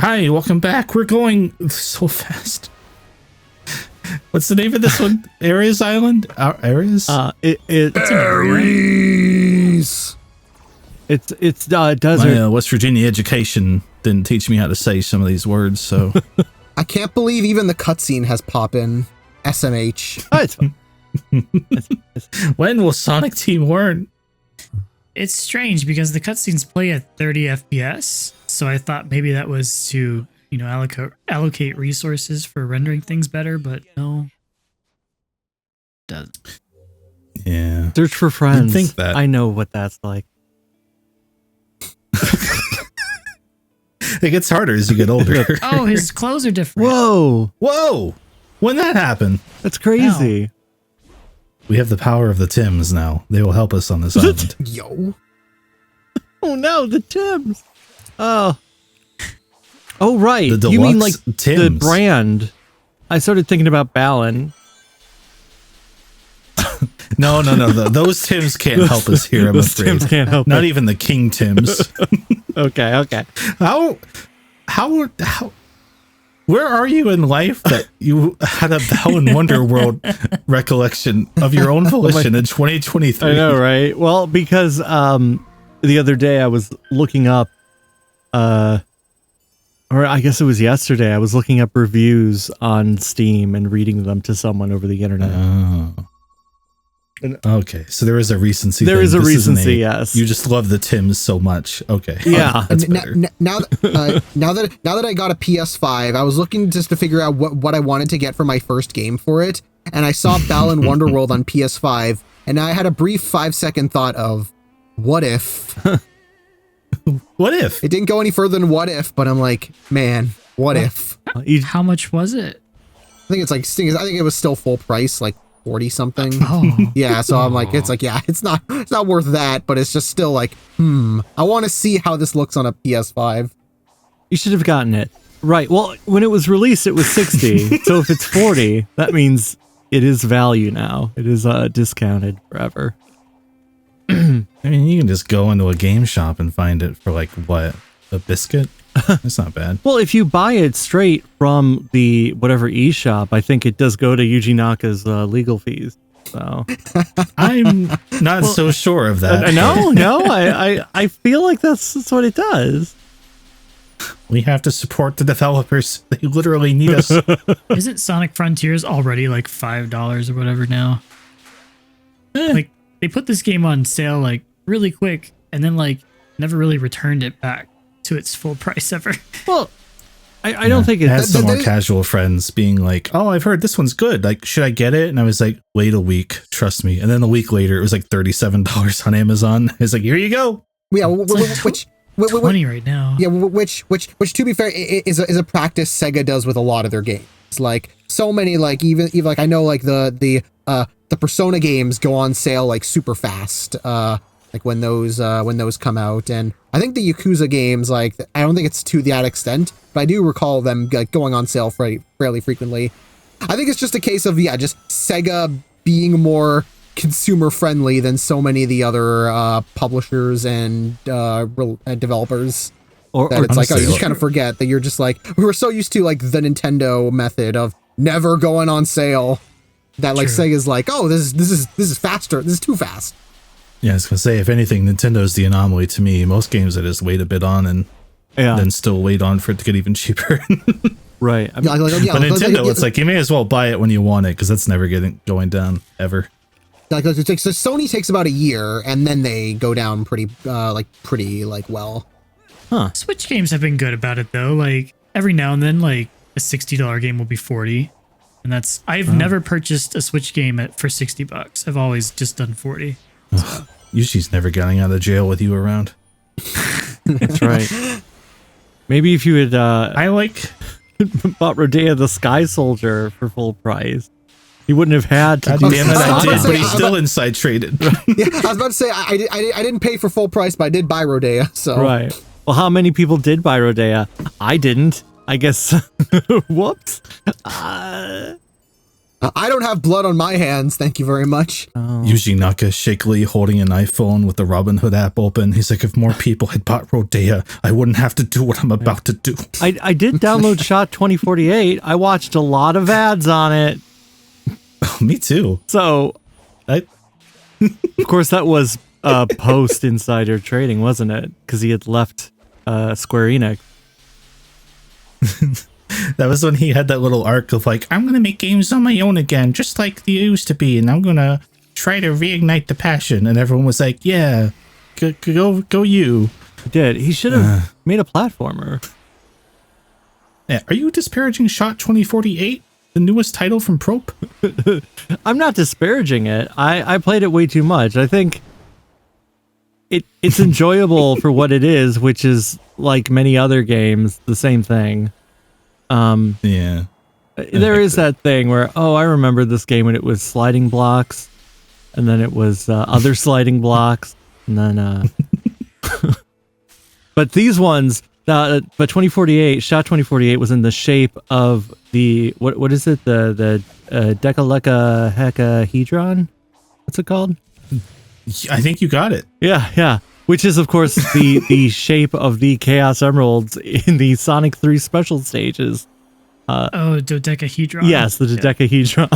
Hi, welcome back. We're going so fast. What's the name of this one? Ares Island? Ares? It's Ares. It's desert. My West Virginia education didn't teach me how to say some of these words, so. I can't believe even the cutscene has pop-in. SMH. When will Sonic Team learn? It's strange because the cutscenes play at 30 FPS, so I thought maybe that was to, allocate resources for rendering things better, but no. Doesn't. Yeah. Search for friends. You'd think that. I know what that's like. It gets harder as you get older. Oh, his clothes are different. Whoa, Whoa! When that happened? that's crazy. We have the power of the Tims now. They will help us on this island. Yo. Oh no, the Tims. Oh right. The You mean deluxe like Tims. the brand? I started thinking about Balan. No. Those Tims can't help us here, I'm Those afraid. Tims can't help Not us. even the King Tims. Okay. How where are you in life that you had a Bell and Wonder World recollection of your own volition in 2023? I know, right? Well, because the other day I was looking up, or I guess it was yesterday, I was looking up reviews on Steam and reading them to someone over the internet. Oh. Okay, so there is a recency. There thing. is a This isn't recency, yes. You just love the Tims so much. Okay. Yeah. That's And better. now that I got a PS5, I was looking just to figure out what I wanted to get for my first game for it, and I saw Balan Wonderworld on PS5, and I had a brief 5-second thought of, what if? What if? It didn't go any further than what if, but I'm like, man, what if? How much was it? I think it was still full price, like 40 something. Oh, Yeah, so I'm like, it's not worth that, but it's just still like, I want to see how this looks on a PS5. You should have gotten it. Right. Well, when it was released, it was 60. So if it's 40, that means it is value now. It is discounted forever. I mean, you can just go into a game shop and find it for like what? A biscuit? That's not bad. Well, if you buy it straight from the whatever eShop, I think it does go to Yuji Naka's legal fees. So I'm not so sure of that. I feel like that's what it does. We have to support the developers. They literally need us. isn't Sonic Frontiers already like $5 or whatever now? Like they put this game on sale like really quick and then like never really returned it back to its full price ever. Well, I don't think I had it's some more That- casual friends being like, "Oh, I've heard this one's good. Like, should I get it?" And I was like, "Wait a week, trust me." And then a week later, it was like $37 on Amazon. It's like, "Here you go." Yeah, It's like 20 right now. Yeah, which to be fair is a practice Sega does with a lot of their games. Like so many, like even like I know like the Persona games go on sale like super fast. Like when those come out, and I think the Yakuza games, like I don't think it's to that extent, but I do recall them like going on sale fairly frequently. I think it's just a case of just Sega being more consumer friendly than so many of the other publishers and developers. or That it's like, oh, you honestly, just kind of forget that you're just like, we were so used to like the Nintendo method of never going on sale that like True. Sega's like, oh, this is faster. This is too fast. Yeah, I was gonna say, if anything, Nintendo's the anomaly to me. Most games I just wait a bit on and then still wait on for it to get even cheaper. right. I mean, Yeah, like, But Nintendo, it's like you may as well buy it when you want it because that's never going down ever. like so Sony takes about a year and then they go down pretty well. Switch games have been good about it though. Like every now and then, like a $60 game will be 40, and that's I've never purchased a Switch game for $60. I've always just done 40. Yushi's never getting out of jail with you around. that's right. Maybe if you had I like. bought Rodea the Sky Soldier for full price, he wouldn't have had to. God do damn it, I I'm did, about to but say- he's still inside traded. Yeah, I was about to say I didn't pay for full price, but I did buy Rodea. So Right. Well, how many people did buy Rodea? I didn't. I guess. Whoops. I don't have blood on my hands, thank you very much. Yuji Naka shakily holding an iPhone with the Robinhood app open. He's like, if more people had bought Rodea, I wouldn't have to do what I'm about to do. I did download Shot 2048. I watched a lot of ads on it. Me too. So, I, of course, that was post insider trading, wasn't it? Because he had left Square Enix. that was when he had that little arc of like, I'm going to make games on my own again, just like they used to be, and I'm going to try to reignite the passion. And everyone was like, yeah, go you. He did. He should have made a platformer. Yeah, are you disparaging Shot 2048, the newest title from Probe? I'm not disparaging it. I played it way too much. I think it's enjoyable for what it is, which is like many other games, the same thing. Yeah. There is that thing where, I remember this game when it was sliding blocks, and then it was other sliding blocks, and then but these ones, but 2048, Shot 2048 was in the shape of the what is it, the decalechahedron? What's it called? I think you got it. Yeah. Which is, of course, the shape of the Chaos Emeralds in the Sonic 3 special stages. Dodecahedron. Yes, the dodecahedron.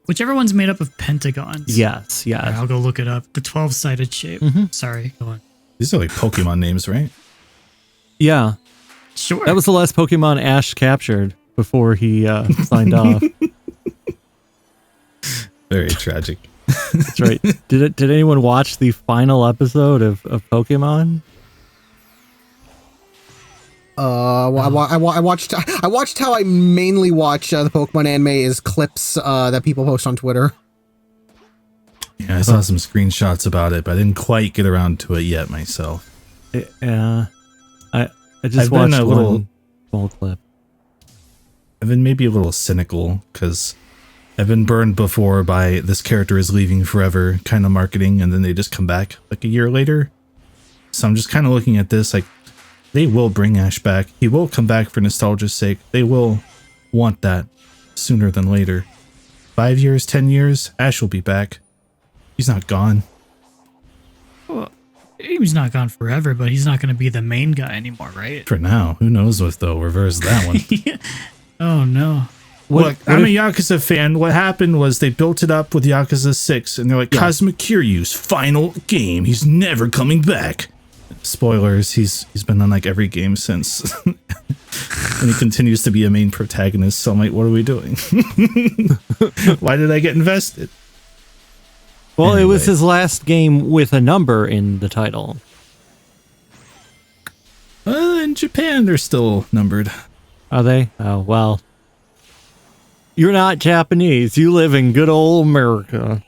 Whichever one's made up of pentagons. Yes. Right, I'll go look it up. The 12-sided shape. Mm-hmm. Sorry, go on. These are like Pokemon names, right? Yeah. Sure. That was the last Pokemon Ash captured before he signed off. Very tragic. That's right. Did anyone watch the final episode of Pokemon? I watched how I mainly watch the Pokemon anime is clips that people post on Twitter. Yeah, I saw some screenshots about it, but I didn't quite get around to it yet myself. Yeah. I just I've been watched a little one small clip. I've been maybe a little cynical because I've been burned before by this character is leaving forever kind of marketing, and then they just come back like a year later. So I'm just kind of looking at this like, they will bring Ash back. He will come back for nostalgia's sake. They will want that sooner than later. 5 years, 10 years, Ash will be back. He's not gone. Well, he's not gone forever, but he's not going to be the main guy anymore, right? For now. Who knows what they'll reverse that one. Oh, no. Look, I'm a Yakuza fan. What happened was they built it up with Yakuza 6, and they're like, Cosmic Kiryu's final game. He's never coming back. Spoilers, he's been on like every game since. And he continues to be a main protagonist, so I'm like, what are we doing? Why did I get invested? Well, Anyway. It was his last game with a number in the title. In Japan, they're still numbered. Are they? Oh, well. You're not Japanese. You live in good old America.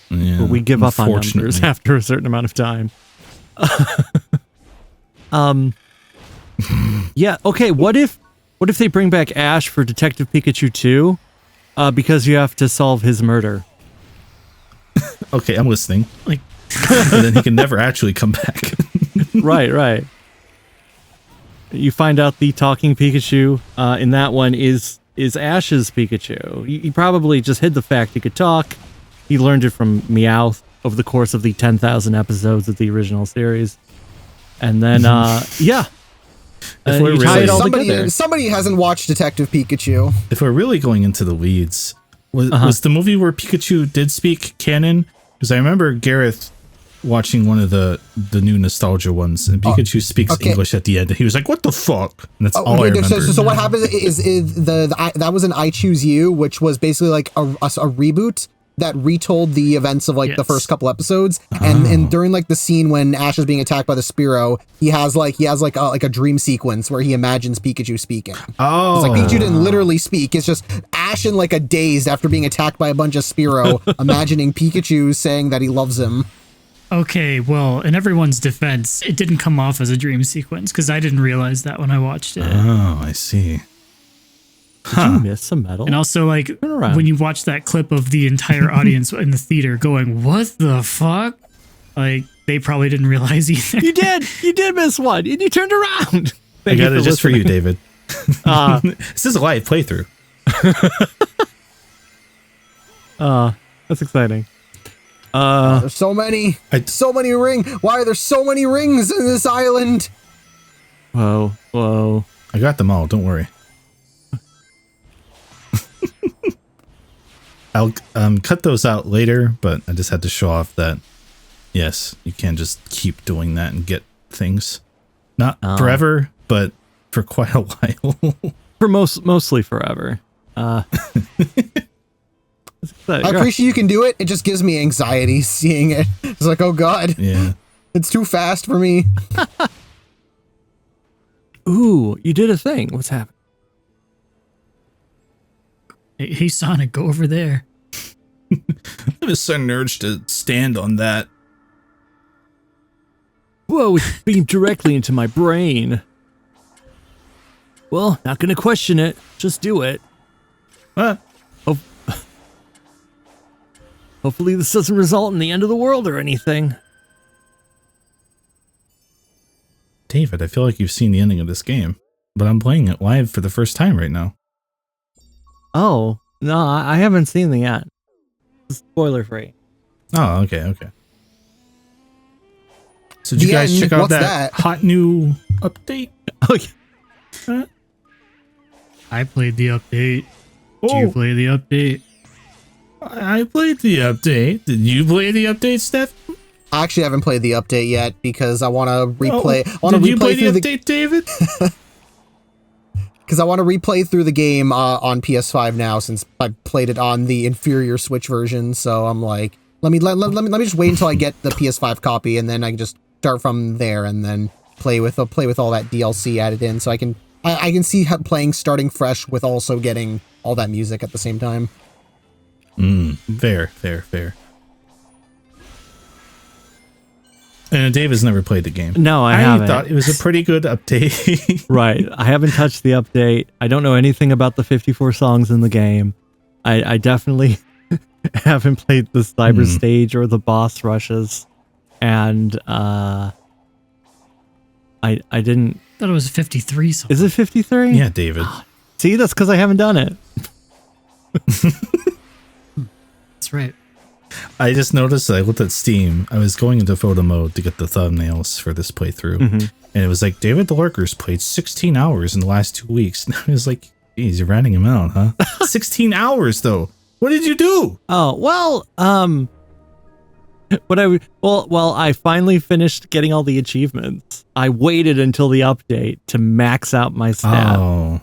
Yeah, Where we give up on numbers unfortunately. after a certain amount of time. Yeah, okay, what if they bring back Ash for Detective Pikachu 2? Because you have to solve his murder. Okay, I'm listening. Like, And then he can never actually come back. Right. You find out the talking Pikachu in that one is Ash's Pikachu. He probably just hid the fact he could talk. He learned it from Meowth over the course of the 10,000 episodes of the original series. And then, yeah. If we're you tie really- it all together. Somebody hasn't watched Detective Pikachu. If we're really going into the weeds, was the movie where Pikachu did speak canon? Because I remember Gareth watching one of the new nostalgia ones, and Pikachu speaks okay. English at the end, and he was like, "What the fuck?" And that's all I Wait, remember. so what happens is that was an I Choose You, which was basically like a reboot that retold the events of like the Yes. first couple episodes, and during like the scene when Ash is being attacked by the Spearow, he has like a dream sequence where he imagines Pikachu speaking. Oh, It's like Pikachu didn't literally speak. It's just Ash in like a daze after being attacked by a bunch of Spearow, imagining Pikachu saying that he loves him. okay, well, in everyone's defense, it didn't come off as a dream sequence because I didn't realize that when I watched it. oh, I see. Did you miss some metal? And also, like, around. when you watch that clip of the entire audience in the theater going, "What the fuck?" Like, they probably didn't realize either. You did miss one, and you turned around. I got it just for you, David. Uh, This is a live playthrough. That's exciting. There's so many, I- so many Why are there so many rings in this island? Whoa. I got them all. Don't worry. I'll cut those out later, but I just had to show off that, yes, you can't just keep doing that and get things. Not forever, but for quite a while. For mostly forever. It's exciting. I appreciate you can do it. It just gives me anxiety seeing it. It's like, oh god, Yeah. it's too fast for me. Ooh, you did a thing. What's happening? Hey, Sonic, go over there. I have a sudden urge to stand on that. Whoa, it's beamed directly into my brain. Well, not gonna question it. Just do it. Ah, Hopefully this doesn't result in the end of the world or anything. David, I feel like you've seen the ending of this game, but I'm playing it live for the first time right now. Oh, no, I haven't seen the yet. Spoiler free. Oh, okay. So did you The guys end? check out What's that that? hot new update? Okay. I played the update. Did Oh. you play the update? I played the update. Did you play the update, Steph? I actually haven't played the update yet because I want to replay. I want to Did you play replay the through update, David? because I want to replay through the game on PS5 now since I played it on the inferior Switch version. So I'm like, let me just wait until I get the PS5 copy and then I can just start from there and then play with all that DLC added in. So I can see how playing starting fresh with also getting all that music at the same time. Fair. And David's never played the game. No, I haven't. thought it was a pretty good update. Right. I haven't touched the update. I don't know anything about the 54 songs in the game. I definitely haven't played the cyber stage or the boss rushes. And I didn't. Thought it was 53 songs. Is it 53? Yeah, David. See, that's because I haven't done it. That's right. I just noticed that I looked at Steam. I was going into photo mode to get the thumbnails for this playthrough. And it was like, David the Lurker's played 16 hours in the last 2 weeks. And I was like, geez, you're ratting him out, huh? 16 hours, though. What did you do? Oh, well, I finally finished getting all the achievements. I waited until the update to max out my stat. Oh.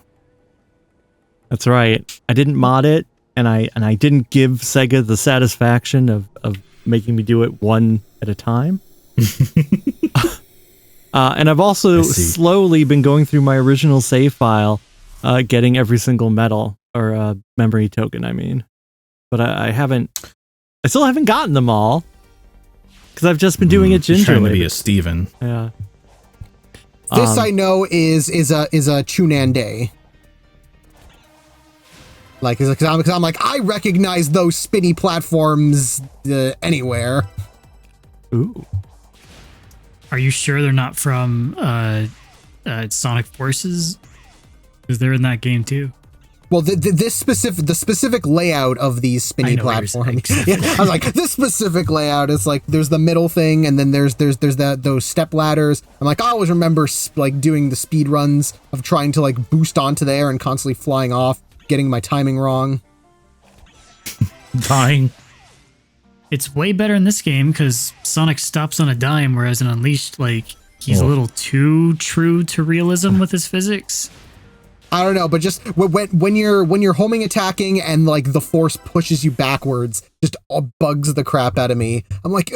That's right. I didn't mod it, and I didn't give Sega the satisfaction of making me do it one at a time. And I've also slowly been going through my original save file, getting every single medal or memory token, I mean. But I still haven't gotten them all because I've just been doing it gingerly. Trying to be a Steven. Yeah. This I know is a Chunan Day. Like, because I'm like, I recognize those spinny platforms anywhere. Ooh. Are you sure they're not from Sonic Forces? Because they're in that game too. Well, the specific layout of these spinny I know what you're platforms. saying. Yeah, I was like, this specific layout is like, there's the middle thing, and then there's those step ladders. I'm like, I always remember like doing the speed runs of trying to like boost onto there and constantly flying off, getting my timing wrong. Dying. It's way better in this game because Sonic stops on a dime, whereas in Unleashed, like, he's a little too true to realism with his physics. I don't know, but just when you're homing attacking and like the force pushes you backwards, just bugs the crap out of me. I'm like,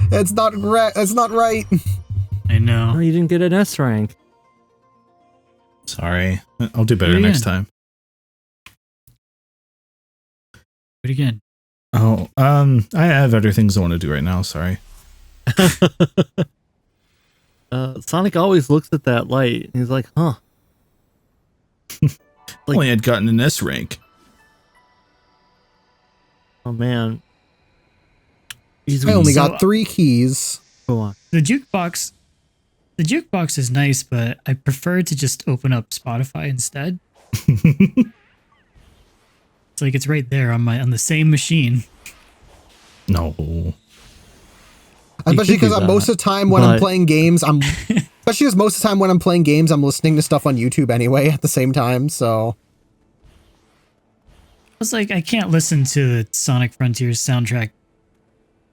that's not right. I know. Oh, you didn't get an S rank. Sorry. I'll do better Yeah. next time. Do it again. Oh, I have other things I want to do right now. Sorry. Sonic always looks at that light and he's like, huh. Like- Only had gotten an S rank. Oh man. I only So- got 3 keys. Go on. The jukebox is nice, but I prefer to just open up Spotify instead. It's like it's right there on the same machine. No. Especially could do because most of the time when I'm but- playing games, especially because most of the time when I'm playing games, I'm listening to stuff on YouTube anyway at the same time. So It's like I can't listen to the Sonic Frontiers soundtrack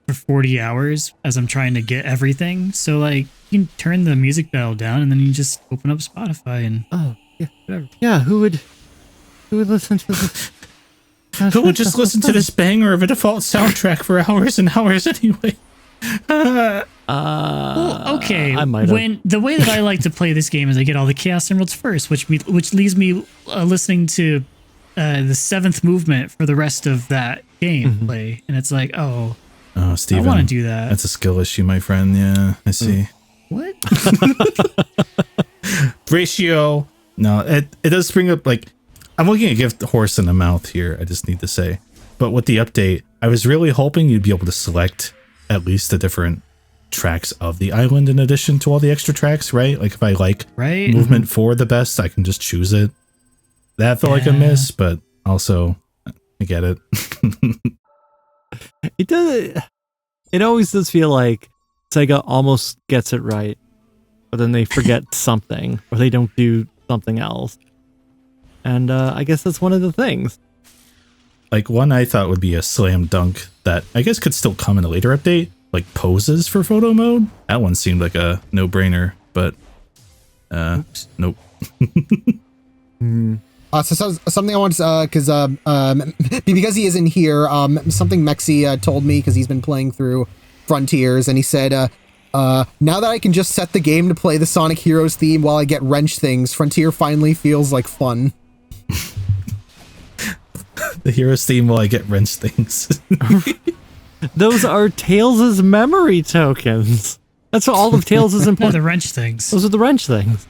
for 40 hours as I'm trying to get everything. So like you can turn the music dial down and then you just open up Spotify and Oh, yeah, whatever. Yeah, who would listen to this? Who would just listen to this banger of a default soundtrack for hours and hours anyway? well, okay. I might have. When the way that I like to play this game is I get all the Chaos Emeralds first, which leaves me listening to the seventh movement for the rest of that gameplay, and it's like, oh, Oh, I Steven. want to do that. That's a skill issue, my friend. Yeah, I see. What? Ratio. No, it does bring up, like, I'm looking at Give the Horse in the Mouth here, I just need to say. But with the update, I was really hoping you'd be able to select at least the different tracks of the island in addition to all the extra tracks, right? Like if I like Right? movement 4 the best, I can just choose it. That felt like a Yeah. miss, but also I get it. It does. It always does feel like Sega almost gets it right, but then they forget something or they don't do something else. And I guess that's one of the things. Like one I thought would be a slam dunk that I guess could still come in a later update, like poses for photo mode. That one seemed like a no-brainer, but nope. So something I want to, because he isn't here, something Mexi told me, because he's been playing through Frontiers, and he said, now that I can just set the game to play the Sonic Heroes theme while I get wrench things, Frontier finally feels like fun. The hero's theme while I get wrench things. Those are Tails' memory tokens. That's what all of Tails' No, important. the wrench things. Those are the wrench things.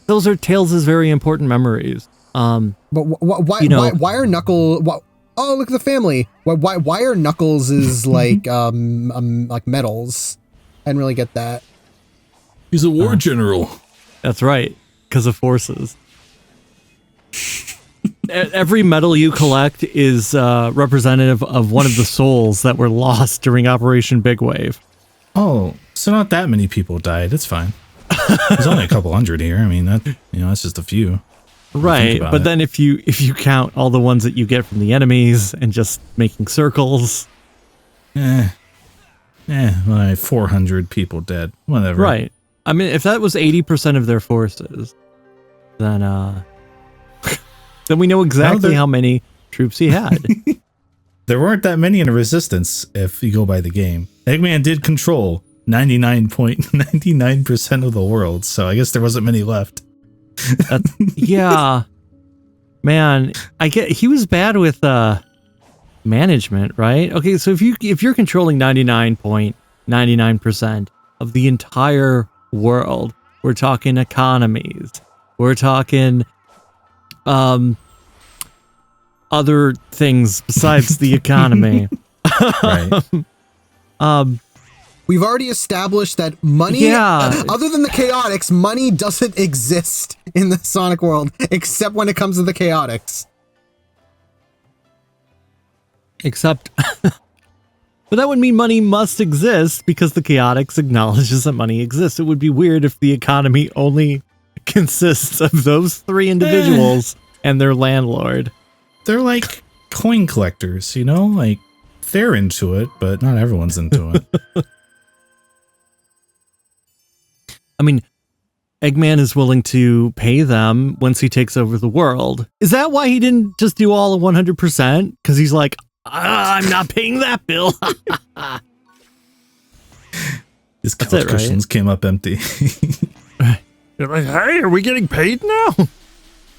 Those are Tails' very important memories. But why You know- why are oh, look at the family. Why are Knuckles is like medals? I didn't really get that. He's a war general. That's right, because of forces. Every medal you collect is representative of one of the souls that were lost during Operation Big Wave. Oh, so not that many people died. It's fine. There's only a couple hundred here. I mean, that's just a few. Right, about but it. then if you count all the ones that you get from the enemies and just making circles, Well, 400 people dead. Whatever. right? I mean, if that was 80% of their forces, then then we know exactly they're- how many troops he had. There weren't that many in the Resistance if you go by the game. Eggman did control 99.99% of the world, so I guess there wasn't many left. Yeah, man, I get he was bad with management, right? Okay, so if you're controlling 99.99% of the entire world, we're talking economies, we're talking other things besides the economy. Right. We've already established that money, Yeah. other than the Chaotix, money doesn't exist in the Sonic world, except when it comes to the Chaotix. Except, but that would mean money must exist because the Chaotix acknowledges that money exists. It would be weird if the economy only consists of those three individuals and their landlord. They're like coin collectors, you know? Like, they're into it, but not everyone's into it. I mean, Eggman is willing to pay them once he takes over the world. Is that why he didn't just do all of 100%? Because he's like, I'm not paying that bill. His That's couch it, right? cushions came up empty. They're like, hey, are we getting paid now?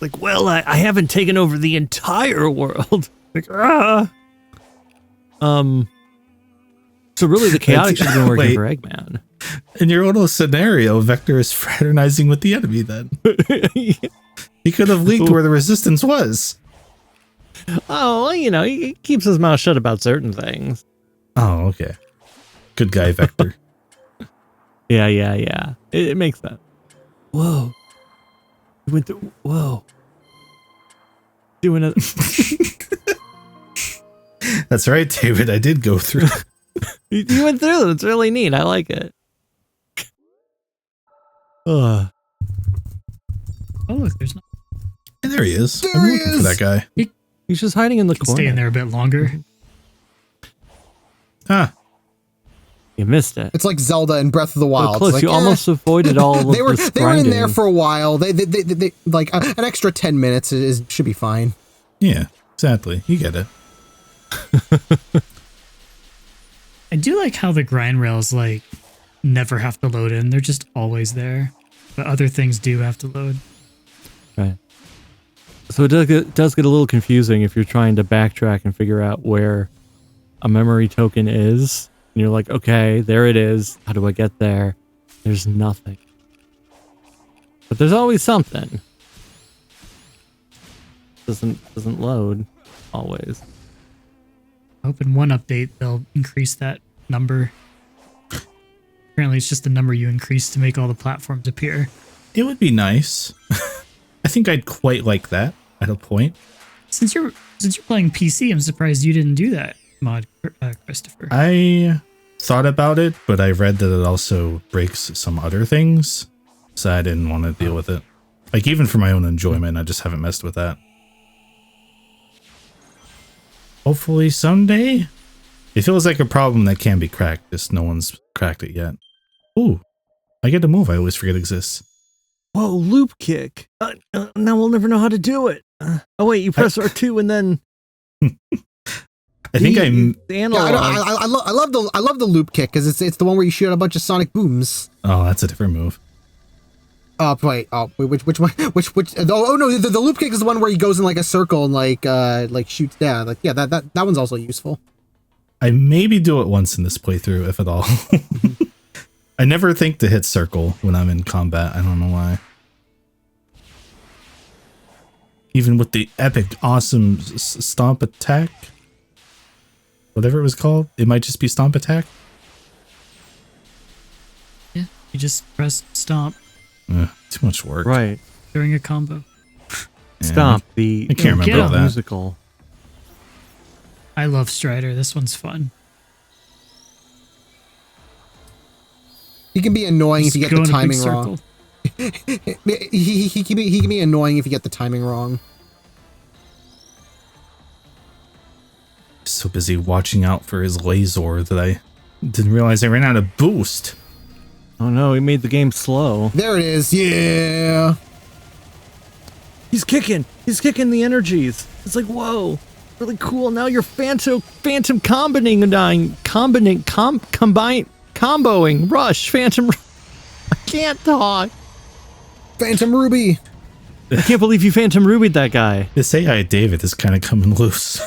Like, well, I haven't taken over the entire world. Like, So really, the Chaotix should have been working Wait. for Eggman. In your little scenario, Vector is fraternizing with the enemy then. He could have leaked where the Resistance was. Oh, well, you know, he keeps his mouth shut about certain things. Oh, okay. Good guy, Vector. Yeah. It makes sense. Whoa. He went through. Whoa. doing it. That's right, David. I did go through. You went through it. It's really neat. I like it. Ugh. Oh, look, there's not. And there he is. There I'm he looking for is. that guy. He's just hiding in the corner. Stay in there a bit longer. Ah, You missed it. It's like Zelda and Breath of the So Wild. close. It's like, You almost avoided all of they were this they were in grinding. there for a while. They like an extra 10 minutes should be fine. yeah, exactly. You get it. I do like how the grind rails like never have to load in. They're just always there. But other things do have to load. Right. So it does get a little confusing if you're trying to backtrack and figure out where a memory token is. And you're like, okay, there it is. How do I get there? There's nothing. But there's always something. Doesn't load always. I hope in one update they'll increase that number. Apparently it's just the number you increase to make all the platforms appear. It would be nice. I think I'd quite like that at a point. Since you're playing PC, I'm surprised you didn't do that, Mod Christopher. I thought about it, but I read that it also breaks some other things, so I didn't want to deal with it. Like, even for my own enjoyment, I just haven't messed with that. Hopefully someday. It feels like a problem that can be cracked, just no one's cracked it yet. Ooh, I get a move I always forget exists. Whoa, loop kick. Now we'll never know how to do it. Oh wait, you press R2 and then I think the Yeah, analog. I love the loop kick because it's the one where you shoot a bunch of sonic booms. Oh, that's a different move. Wait, which one? Which? Oh no, the loop kick is the one where he goes in like a circle and like shoots. Yeah, like yeah, that one's also useful. I maybe do it once in this playthrough, if at all. I never think to hit circle when I'm in combat. I don't know why. Even with the epic, awesome stomp attack. Whatever it was called. It might just be stomp attack. Yeah, you just press stomp Too much work. Right. during a combo. Yeah. Stomp the I can't Get remember up. that. musical. I love Strider. This one's fun. He can be annoying if you Just get go the in a big timing wrong. circle. He can be annoying if you get the timing wrong. So busy watching out for his laser that I didn't realize I ran out of boost. Oh no, he made the game slow. There it is. Yeah. He's kicking the energies. It's like, whoa, really cool. Now you're phantom comboing, rush, phantom. I can't talk. Phantom Ruby. I can't believe you phantom rubied that guy. This AI David is kind of coming loose.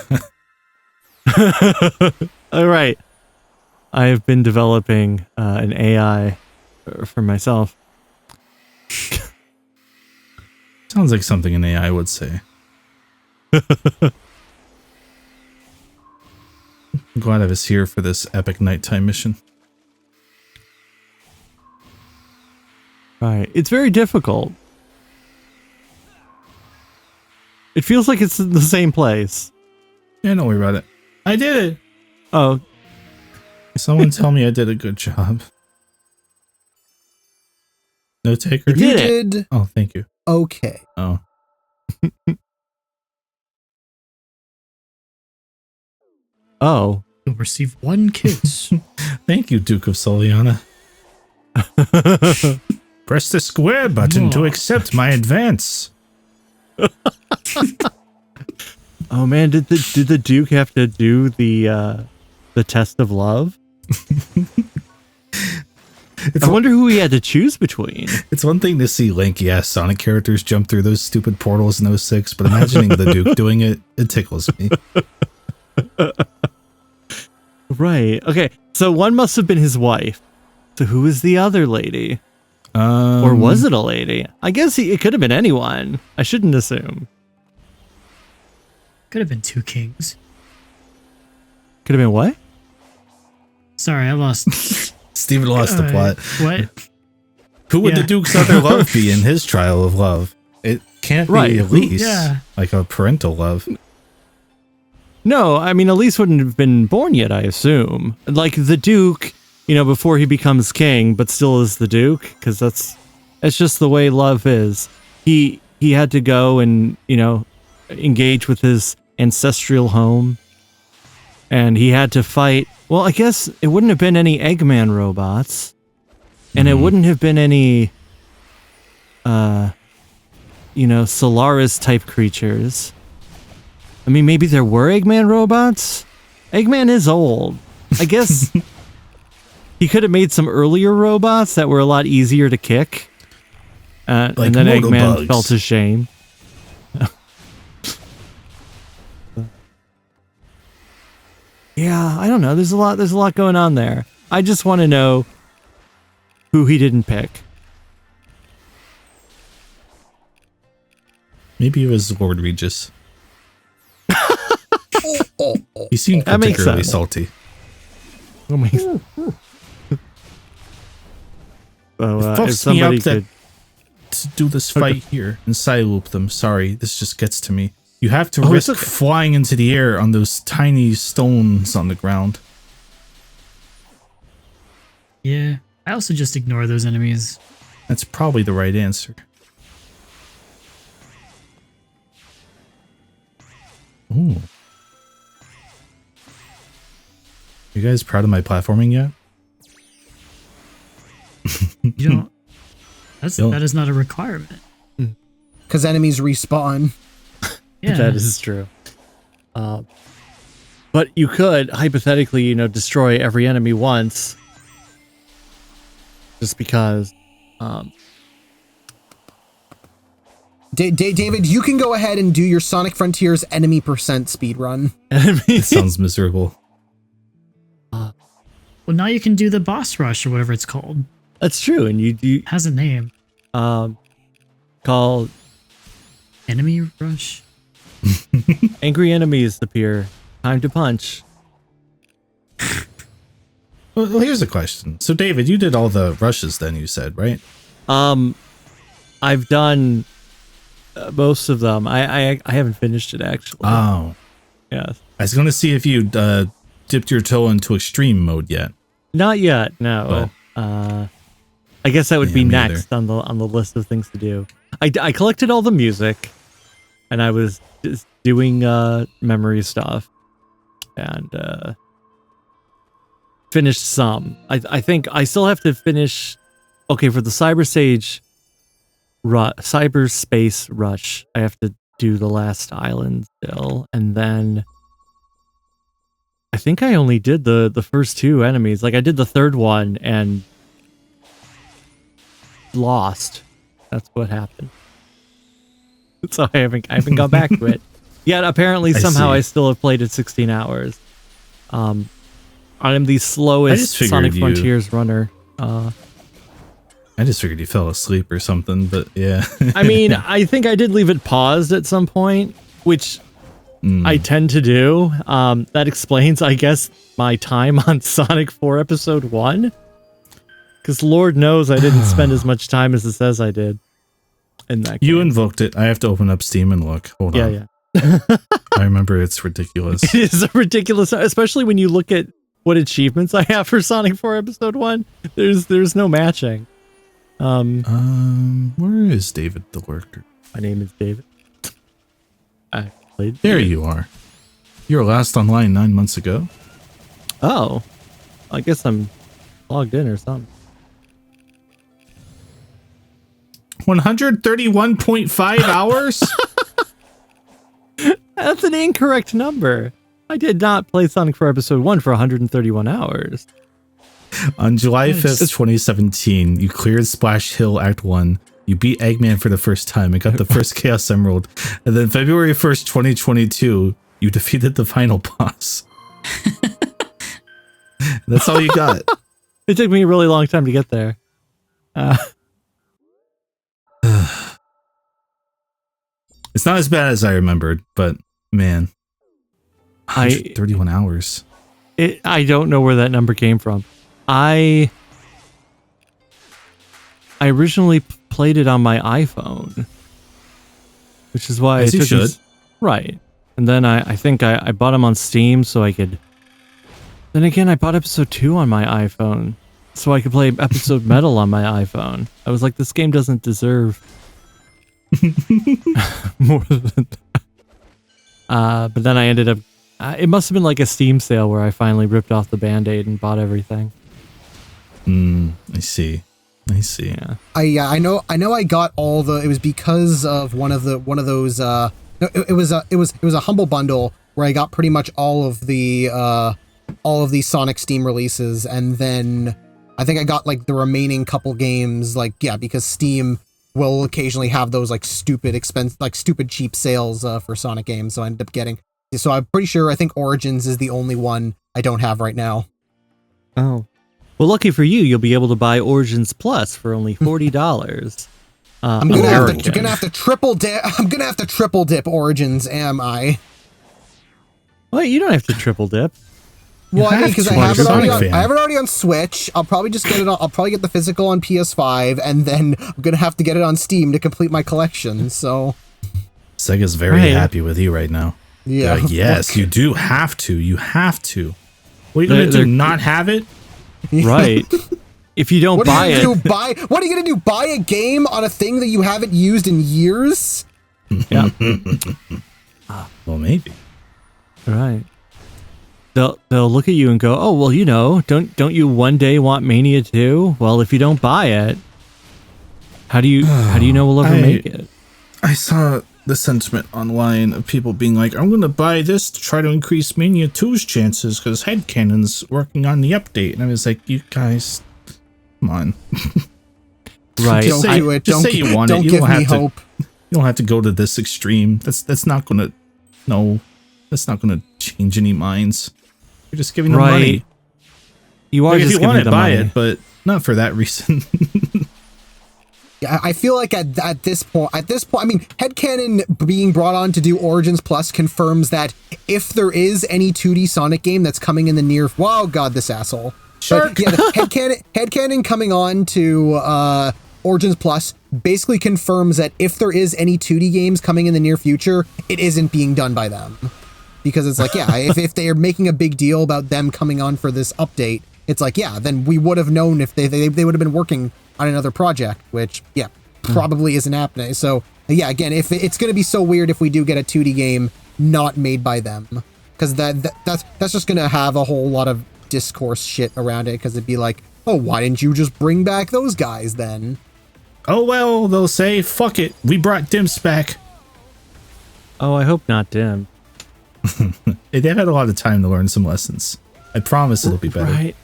All right. I have been developing an AI for myself. Sounds like something an AI would say. I'm glad I was here for this epic nighttime mission. Right. It's very difficult. It feels like it's in the same place. Yeah, don't worry about it. I did it. Oh, Someone tell me I did a good job. No taker? You You did it. did Oh, thank you. okay. Oh. oh. You'll receive 1 kiss. Thank you, Duke of Soliana. Press the square button to Whoa. accept my advance. Oh man, did the Duke have to do the test of love? I wonder who he had to choose between. It's one thing to see lanky ass Sonic characters jump through those stupid portals in 06, but imagining the Duke doing it, it tickles me. Right. Okay. So one must have been his wife. So who is the other lady? Or was it a lady? I guess it could have been anyone. I shouldn't assume. Could have been 2 kings. Could have been what? Sorry, I lost. Steven lost the plot. What? Who would Yeah. the Duke's other love be in his trial of love? It can't Right. be Elise. Yeah. Like a parental love. No, I mean, Elise wouldn't have been born yet, I assume. Like the Duke, before he becomes king, but still is the Duke, because that's just the way love is. He had to go and, engage with his ancestral home, and he had to fight. Well, I guess it wouldn't have been any Eggman robots, and it wouldn't have been any, Solaris type creatures. I mean, maybe there were Eggman robots? Eggman is old. I guess he could have made some earlier robots that were a lot easier to kick. Like and then Eggman Motobugs. felt ashamed. Yeah, I don't know. There's a lot going on there. I just want to know who he didn't pick. Maybe it was Lord Regis. He seemed That makes particularly sense. salty. Oh my God. So, It if fucks me somebody up that could... to do this fight here and side loop them. Sorry, this just gets to me. You have to Oh, it's risk okay. flying into the air on those tiny stones on the ground. Yeah. I also just ignore those enemies. That's probably the right answer. Ooh. You guys proud of my platforming yet? You don't. Yo. That is not a requirement. Because enemies respawn. Yeah. That is true. But you could, hypothetically, destroy every enemy once. Just because. David, you can go ahead and do your Sonic Frontiers enemy percent speed run. It sounds miserable. Well, now you can do the boss rush or whatever it's called. That's true. And you It has a name. call Enemy rush. angry enemies appear. Time to punch. Well, here's a question. So, David, you did all the rushes then, you said, right? I've done most of them. I haven't finished it actually. Oh. Yes. I was going to see if you dipped your toe into extreme mode yet. Not yet. No. I guess that would Yeah, be me next on the list of things to do. I collected all the music, and I was just doing memory stuff, and finished some. I think I still have to finish. Okay, for the cyberspace rush, I have to do the last island still, and then I think I only did the first two enemies. Like I did the third one and lost. That's what happened. So I haven't gone back to it. Yet apparently somehow see. I still have played it 16 hours. I am the I slowest just figured Sonic you- Frontiers runner. I just figured you fell asleep or something, but yeah. I mean, I think I did leave it paused at some point, which I tend to do. That explains, I guess, my time on Sonic 4 Episode 1. Because Lord knows I didn't spend as much time as it says I did in that game. You invoked it. I have to open up Steam and look. Hold on. Yeah. I remember it's ridiculous. It is a ridiculous, especially when you look at what achievements I have for Sonic 4 Episode 1. There's no matching. Where is David the Lurker? My name is David. I played. There you are. You were last online 9 months ago. Oh, I guess I'm logged in or something. 131.5 hours? That's an incorrect number. I did not play Sonic 4 Episode 1 for 131 hours. On July 5th, 2017, you cleared Splash Hill Act 1. You beat Eggman for the first time and got the first Chaos Emerald. And then February 1st, 2022, you defeated the final boss. That's all you got. It took me a really long time to get there. It's not as bad as I remembered, but man, 131 hours. I don't know where that number came from. I originally played it on my iPhone. which is why As you me should. right. And then I think I bought them on Steam so I could. Then again, I bought episode 2 on my iPhone so I could play episode Metal on my iPhone. I was like, this game doesn't deserve more than that. But then I ended up. It must have been like a Steam sale where I finally ripped off the Band-Aid and bought everything. I see. Yeah. I know I got all the. It was because of one of those. No, it was a humble bundle where I got pretty much all of the Sonic Steam releases, and then I think I got like the remaining couple games. Like, yeah, because Steam will occasionally have those like stupid cheap sales for Sonic games. So I ended up getting. So I'm pretty sure I think Origins is the only one I don't have right now. Oh. Well, lucky for you, you'll be able to buy Origins Plus for only $40. I'm gonna have to triple dip. I'm gonna have to triple dip Origins. Am I? Well, you don't have to triple dip. Well, I mean, because I have it already. fan. I have it already on Switch. I'll probably just get it. I'll probably get the physical on PS5, and then I'm gonna have to get it on Steam to complete my collection. So Sega's very Right. happy with you right now. yeah. Like, yes, you do have to. You have to. What are you gonna They're- do? Not have it? Right. If you don't What are buy you it. gonna do? What are you gonna do? Buy a game on a thing that you haven't used in years? Yeah. Well, maybe. Right. They'll look at you and go, "Oh, well, you know, don't you one day want Mania 2? Well, if you don't buy it, how do you know we'll ever make it?" I saw the sentiment online of people being like, I'm going to buy this to try to increase Mania 2's chances because Headcanon's working on the update. And I was like, you guys, come on. Right. Don't say- do it. just Don't say you want it. Don't You give don't me have to- hope. You don't have to go to this extreme. That's not going to, no, that's not going to change any minds. You're just giving them Right. money. You are Like, if just you want giving it, them buy money. it, but not for that reason. Yeah, I feel like at this point, I mean, Headcanon being brought on to do Origins Plus confirms that if there is any 2D Sonic game that's coming in the near, wow, God, this asshole. Shark. But yeah, the Headcanon coming on to Origins Plus basically confirms that if there is any 2D games coming in the near future, it isn't being done by them. Because it's like, yeah, if they are making a big deal about them coming on for this update, it's like, yeah, then we would have known if they would have been working on another project, which, yeah, probably isn't happening. So, yeah, again, if it's going to be so weird if we do get a 2D game not made by them, because that's just going to have a whole lot of discourse shit around it, because it'd be like, oh, why didn't you just bring back those guys then? Oh, well, they'll say, fuck it. We brought Dimps back. Oh, I hope not, Dim. They've had a lot of time to learn some lessons. I promise it'll be better. Right.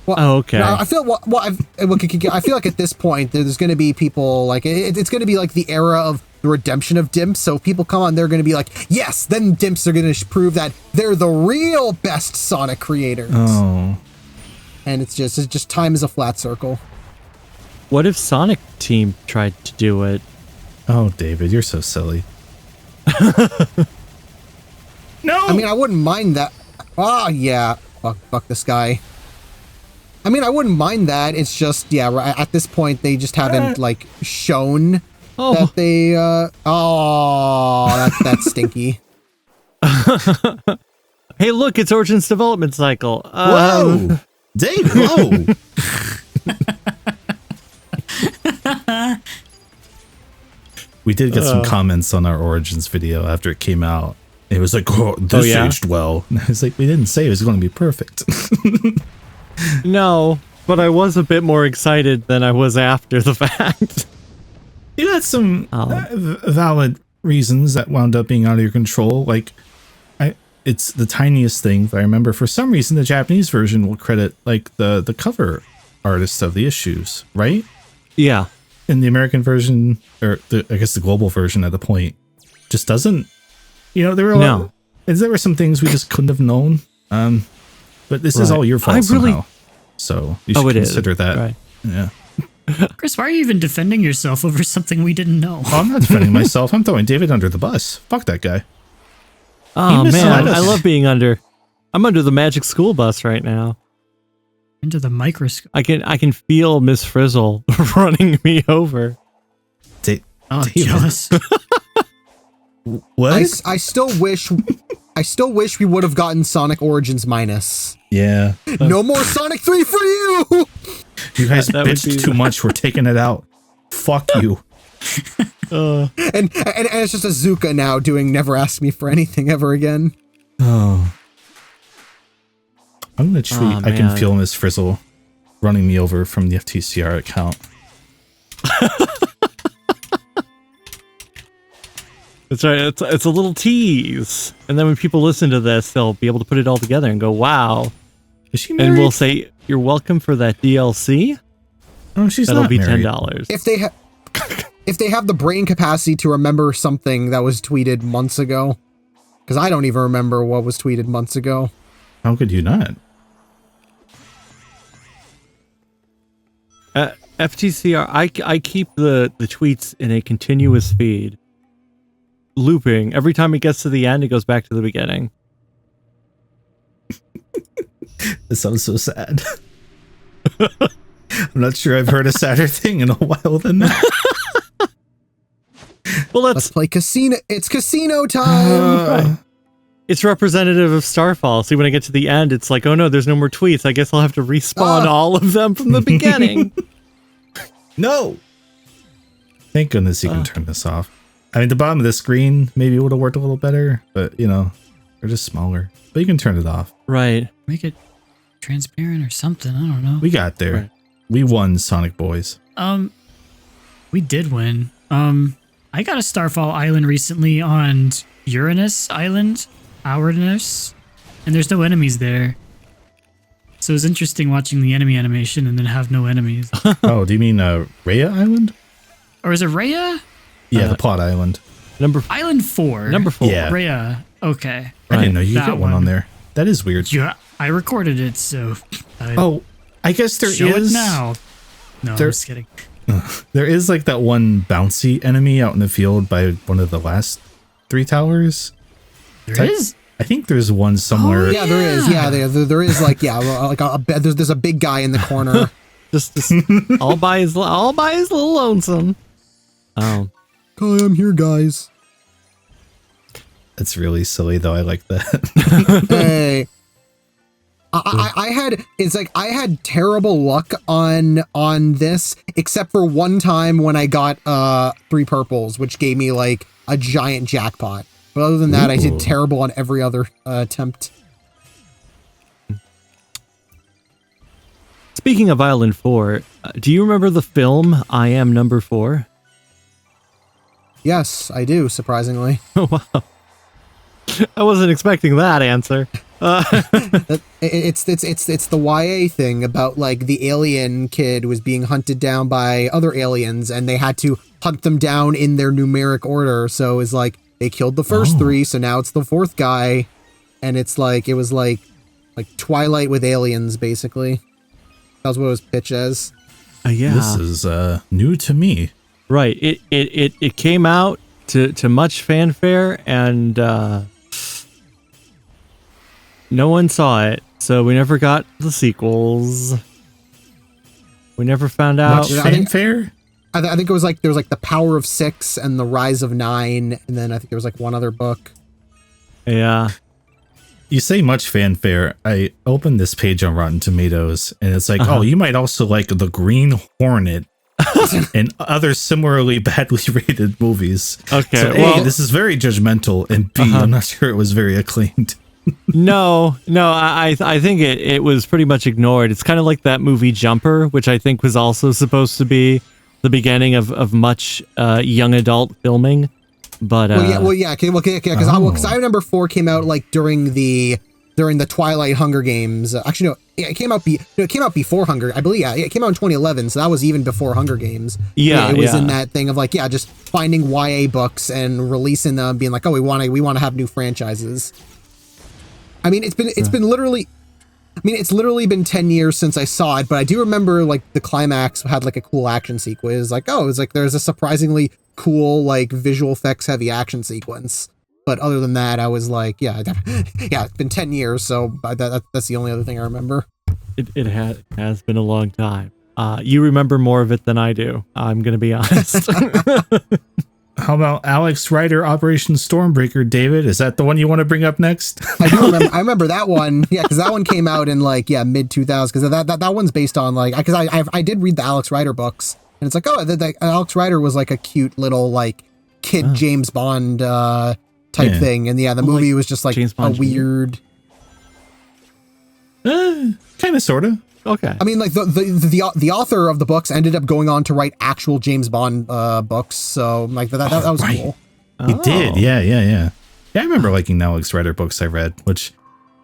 Well, Oh, okay. I feel I feel like at this point there's going to be people like it's going to be like the era of the redemption of Dimps. So if people come on, they're going to be like, yes, then Dimps are going to prove that they're the real best Sonic creators. Oh. And it's just time is a flat circle. What if Sonic Team tried to do it? Oh, David, you're so silly. No! I mean, I wouldn't mind that. Oh yeah, fuck this guy. I mean, I wouldn't mind that. It's just, yeah, at this point they just haven't like shown Oh. that they. That's stinky. Hey, look, it's Origins development cycle. Whoa! David, whoa! We did get some comments on our Origins video after it came out. It was like, oh, this yeah? aged well. And I was like, we didn't say it was going to be perfect. No, but I was a bit more excited than I was after the fact. You had some valid reasons that wound up being out of your control. Like, it's the tiniest thing, but I remember for some reason the Japanese version will credit like the cover artists of the issues, right? Yeah. In the American version, or I guess the global version at the point, just doesn't. You know, there were some things we just couldn't have known. But this is Right. all your fault I really- somehow. So you should it is. consider that. Right. Yeah. Chris, why are you even defending yourself over something we didn't know? Oh, I'm not defending myself. I'm throwing David under the bus. Fuck that guy. Oh misled man, us. I love being under. I'm under the Magic School Bus right now. Into the microscope. I can feel Miss Frizzle running me over. Oh, David. jealous. What? I still wish we would have gotten Sonic Origins Minus. Yeah. No more Sonic 3 for you. You guys That would bitched be- too much. We're taking it out. Fuck you. And it's just Azuka now doing Never Ask Me for Anything ever again. Oh. I'm gonna tweet. Oh, I can man. feel Miss Frizzle running me over from the FTCR account. That's right. It's a little tease, and then when people listen to this, they'll be able to put it all together and go, "Wow!" Is she married? And we'll say, "You're welcome for that DLC." Oh, she's That'll not be married. $10. If they have the brain capacity to remember something that was tweeted months ago, because I don't even remember what was tweeted months ago. How could you not? FTCR, I keep the tweets in a continuous feed, looping. Every time it gets to the end, it goes back to the beginning. This sounds so sad. I'm not sure I've heard a sadder thing in a while than that. Well, Let's play casino. It's casino time. it's representative of Starfall. See, when I get to the end, it's like, oh no, there's no more tweets. I guess I'll have to respawn all of them from the beginning. No. Thank goodness you can turn this off. I mean, the bottom of the screen maybe would have worked a little better, but you know, they're just smaller. But you can turn it off. Right. Make it transparent or something. I don't know. We got there. Right. We won, Sonic Boys. We did win. I got a Starfall Island recently on Uranus Island, Uranus, and there's no enemies there. So it was interesting watching the enemy animation and then have no enemies. Oh, do you mean Rhea Island? Or is it Rhea? Yeah, the Plot Island. Island 4. Number 4. Yeah. Rhea. Okay. I didn't know you could That get one on one. there. That is weird. Yeah, I recorded it, so Oh, I guess there show is. it now. No, I'm There- just kidding. There is like that one bouncy enemy out in the field by one of the last 3 towers. There is. I think there's one somewhere. Yeah, there is. Yeah, there is like like there's a big guy in the corner. Just all by his little lonesome. Oh, Hi, I'm here, guys. It's really silly though. I like that. Hey. I had terrible luck on this, except for one time when I got 3 purples, which gave me like a giant jackpot. But other than that, I Ooh. did terrible on every other attempt. speaking of Island 4, do you remember the film I Am Number 4? Yes, I do, surprisingly. Oh wow! I wasn't expecting that answer. It's the YA thing about like the alien kid was being hunted down by other aliens, and they had to hunt them down in their numeric order. So it's like they killed the first 3, so now it's the 4th guy, and it's like it was like Twilight with aliens, basically. That was what it was pitched as. Yeah, This is new to me. right. It came out to much fanfare, and no one saw it, so we never got the sequels. We never found out. Much I think- fanfare. I think it was like there was like the Power of 6 and the Rise of 9, and then I think there was like one other book. Yeah. You say much fanfare. I opened this page on Rotten Tomatoes, and it's like, oh, you might also like The Green Hornet and other similarly badly rated movies. Okay, So, well- A, this is very judgmental, and B, I'm not sure it was very acclaimed. No, I think it was pretty much ignored. It's kind of like that movie Jumper, which I think was also supposed to be the beginning of much young adult filming. But Because I remember 4 came out like during the Twilight Hunger Games. Actually, no, it came out before Hunger. I believe, yeah, it came out in 2011, so that was even before Hunger Games. Yeah, it was yeah. in that thing of like, yeah, just finding YA books and releasing them, being like, oh, we want to have new franchises. I mean, it's literally been 10 years since I saw it, but I do remember like the climax had like a cool action sequence. Like, oh, it's like there's a surprisingly cool like visual effects heavy action sequence. But other than that, I was like, yeah, it's been 10 years, so that's the only other thing I remember. it has been a long time. You remember more of it than I do. I'm gonna be honest. How about Alex Rider Operation Stormbreaker, David? Is that the one you want to bring up next? I do remember. I remember that one. Yeah, because that one came out in like mid 2000s. Because that one's based on like because I did read the Alex Rider books, and it's like the Alex Rider was like a cute little like kid James Bond type thing, and the movie was just like James a Bond weird. Kind of, sort of. Okay. I mean, like the author of the books ended up going on to write actual James Bond books, so like that was right. cool. He did. Yeah. Yeah, I remember liking the Alex Rider books I read, which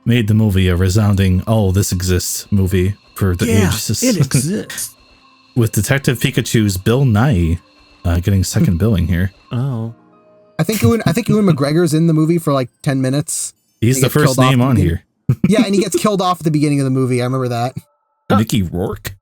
made the movie a resounding "oh, this exists" movie for the ages. It exists. With Detective Pikachu's Bill Nye getting second billing here. Oh. I think Ewan McGregor's in the movie for like 10 minutes. He's the first name on here. Yeah, and he gets killed off at the beginning of the movie. I remember that. Mickey Rourke.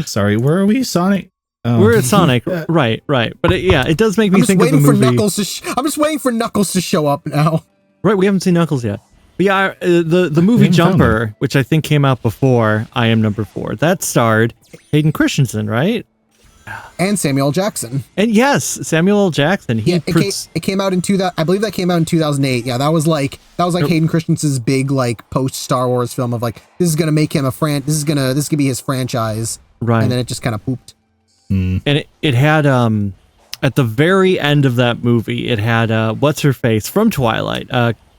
Sorry, where are we, Sonic? Oh. We're at Sonic, right. But it does make me think of the I'm just waiting for Knuckles to show up now. Right, we haven't seen Knuckles yet. But yeah, the movie Jumper, which I think came out before I Am Number 4, that starred Hayden Christensen, right? And Samuel L. Jackson. And yes, Samuel L. Jackson. It came out in 2000. I believe that came out in 2008. Yeah, that was like Hayden Christensen's big like post Star Wars film of like this is gonna make him this is gonna be his franchise. Right. And then it just kind of pooped. And it had at the very end of that movie, it had what's her face from Twilight,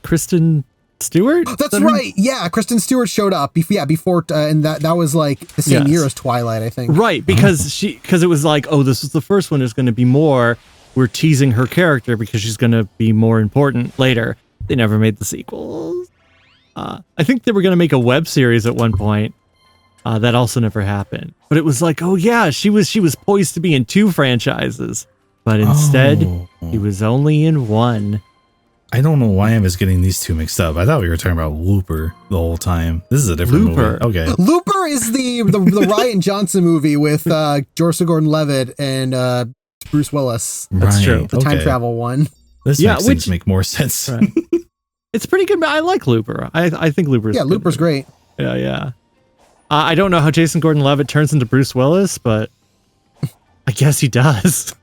Kristen Stewart. That's right. Yeah, Kristen Stewart showed up. Before, and that was like the same year as Twilight, I think. Right, because it was like, oh, this is the first one. There's going to be more. We're teasing her character because she's going to be more important later. They never made the sequels. I think they were going to make a web series at one point. That also never happened. But it was like, oh yeah, she was poised to be in 2 franchises, but instead he was only in 1. I don't know why I was getting these two mixed up. I thought we were talking about Looper the whole time. This is a different movie. Okay. Looper is the Rian Johnson movie with Joseph Gordon-Levitt and Bruce Willis. That's true. The time travel one. This makes things make more sense. Right. It's pretty good. I like Looper. I think Looper's Yeah, Looper's great. Yeah. I don't know how Jason Gordon-Levitt turns into Bruce Willis, but I guess he does.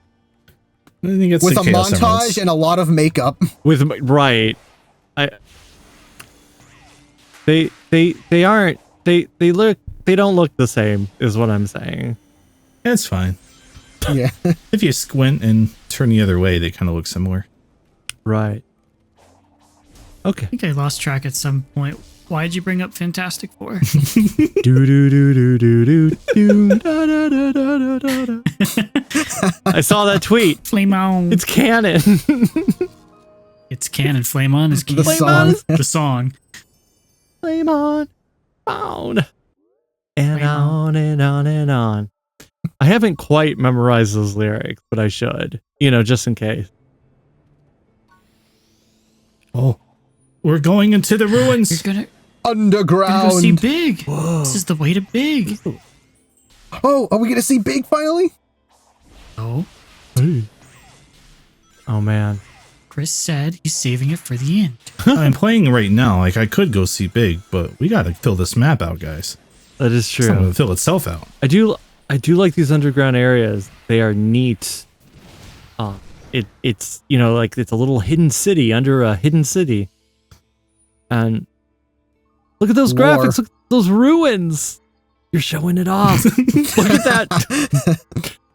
With a montage and a lot of makeup. They don't look the same is what I'm saying. That's fine. Yeah. If you squint and turn the other way, they kind of look similar. Right. Okay. I think I lost track at some point. Why did you bring up Fantastic Four? I saw that tweet. Flame on. It's canon. It's canon. Flame on is canon. The song. Flame on. On. And on and on and on. I haven't quite memorized those lyrics, but I should. Just in case. Oh. We're going into the ruins. You're gonna underground. go see Big. Whoa. This is the way to Big. Oh, are we gonna see Big finally? Oh. Hey. Oh man. Chris said he's saving it for the end. I'm playing right now. Like I could go see Big, but we gotta fill this map out, guys. That is true. It's not gonna fill itself out. I do like these underground areas. They are neat. It's like it's a little hidden city under a hidden city. And look at those graphics. Look at those ruins. You're showing it off. Look at that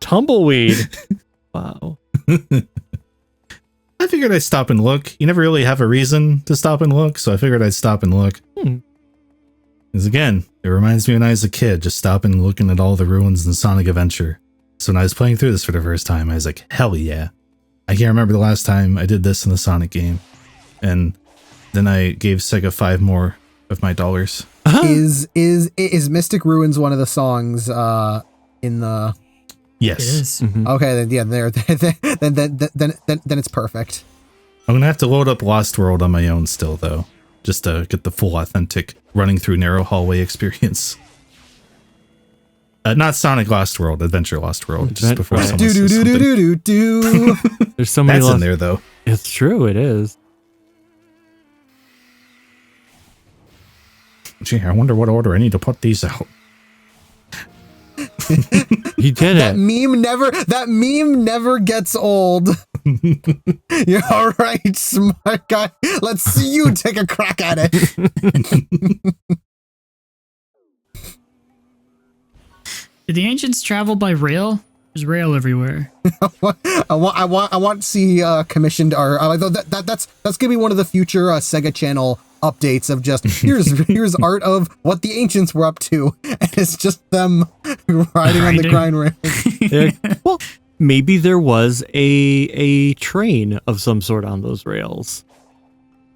tumbleweed. Wow. I figured I'd stop and look. You never really have a reason to stop and look, so I figured I'd stop and look. Because again, it reminds me when I was a kid, just stopping and looking at all the ruins in Sonic Adventure. So when I was playing through this for the first time, I was like, hell yeah. I can't remember the last time I did this in the Sonic game. And then I gave Sega 5 more of my dollars. Is Mystic Ruins one of the songs in the? Yes. It is. Mm-hmm. Okay, then it's perfect. I'm gonna have to load up Lost World on my own still, though, just to get the full authentic running through narrow hallway experience. Not Sonic Lost World, Adventure Lost World. Just before someone says something. There's so many. That's in there though. It's true. It is. Gee, I wonder what order I need to put these out. He did That it. meme never gets old. You're all right, smart guy. Let's see you take a crack at it. Did the ancients travel by rail? There's rail everywhere. I want to see commissioned art. That's gonna be one of the future Sega Channel updates of just here's art of what the ancients were up to, and it's just them riding on the grind rail. Well, maybe there was a train of some sort on those rails.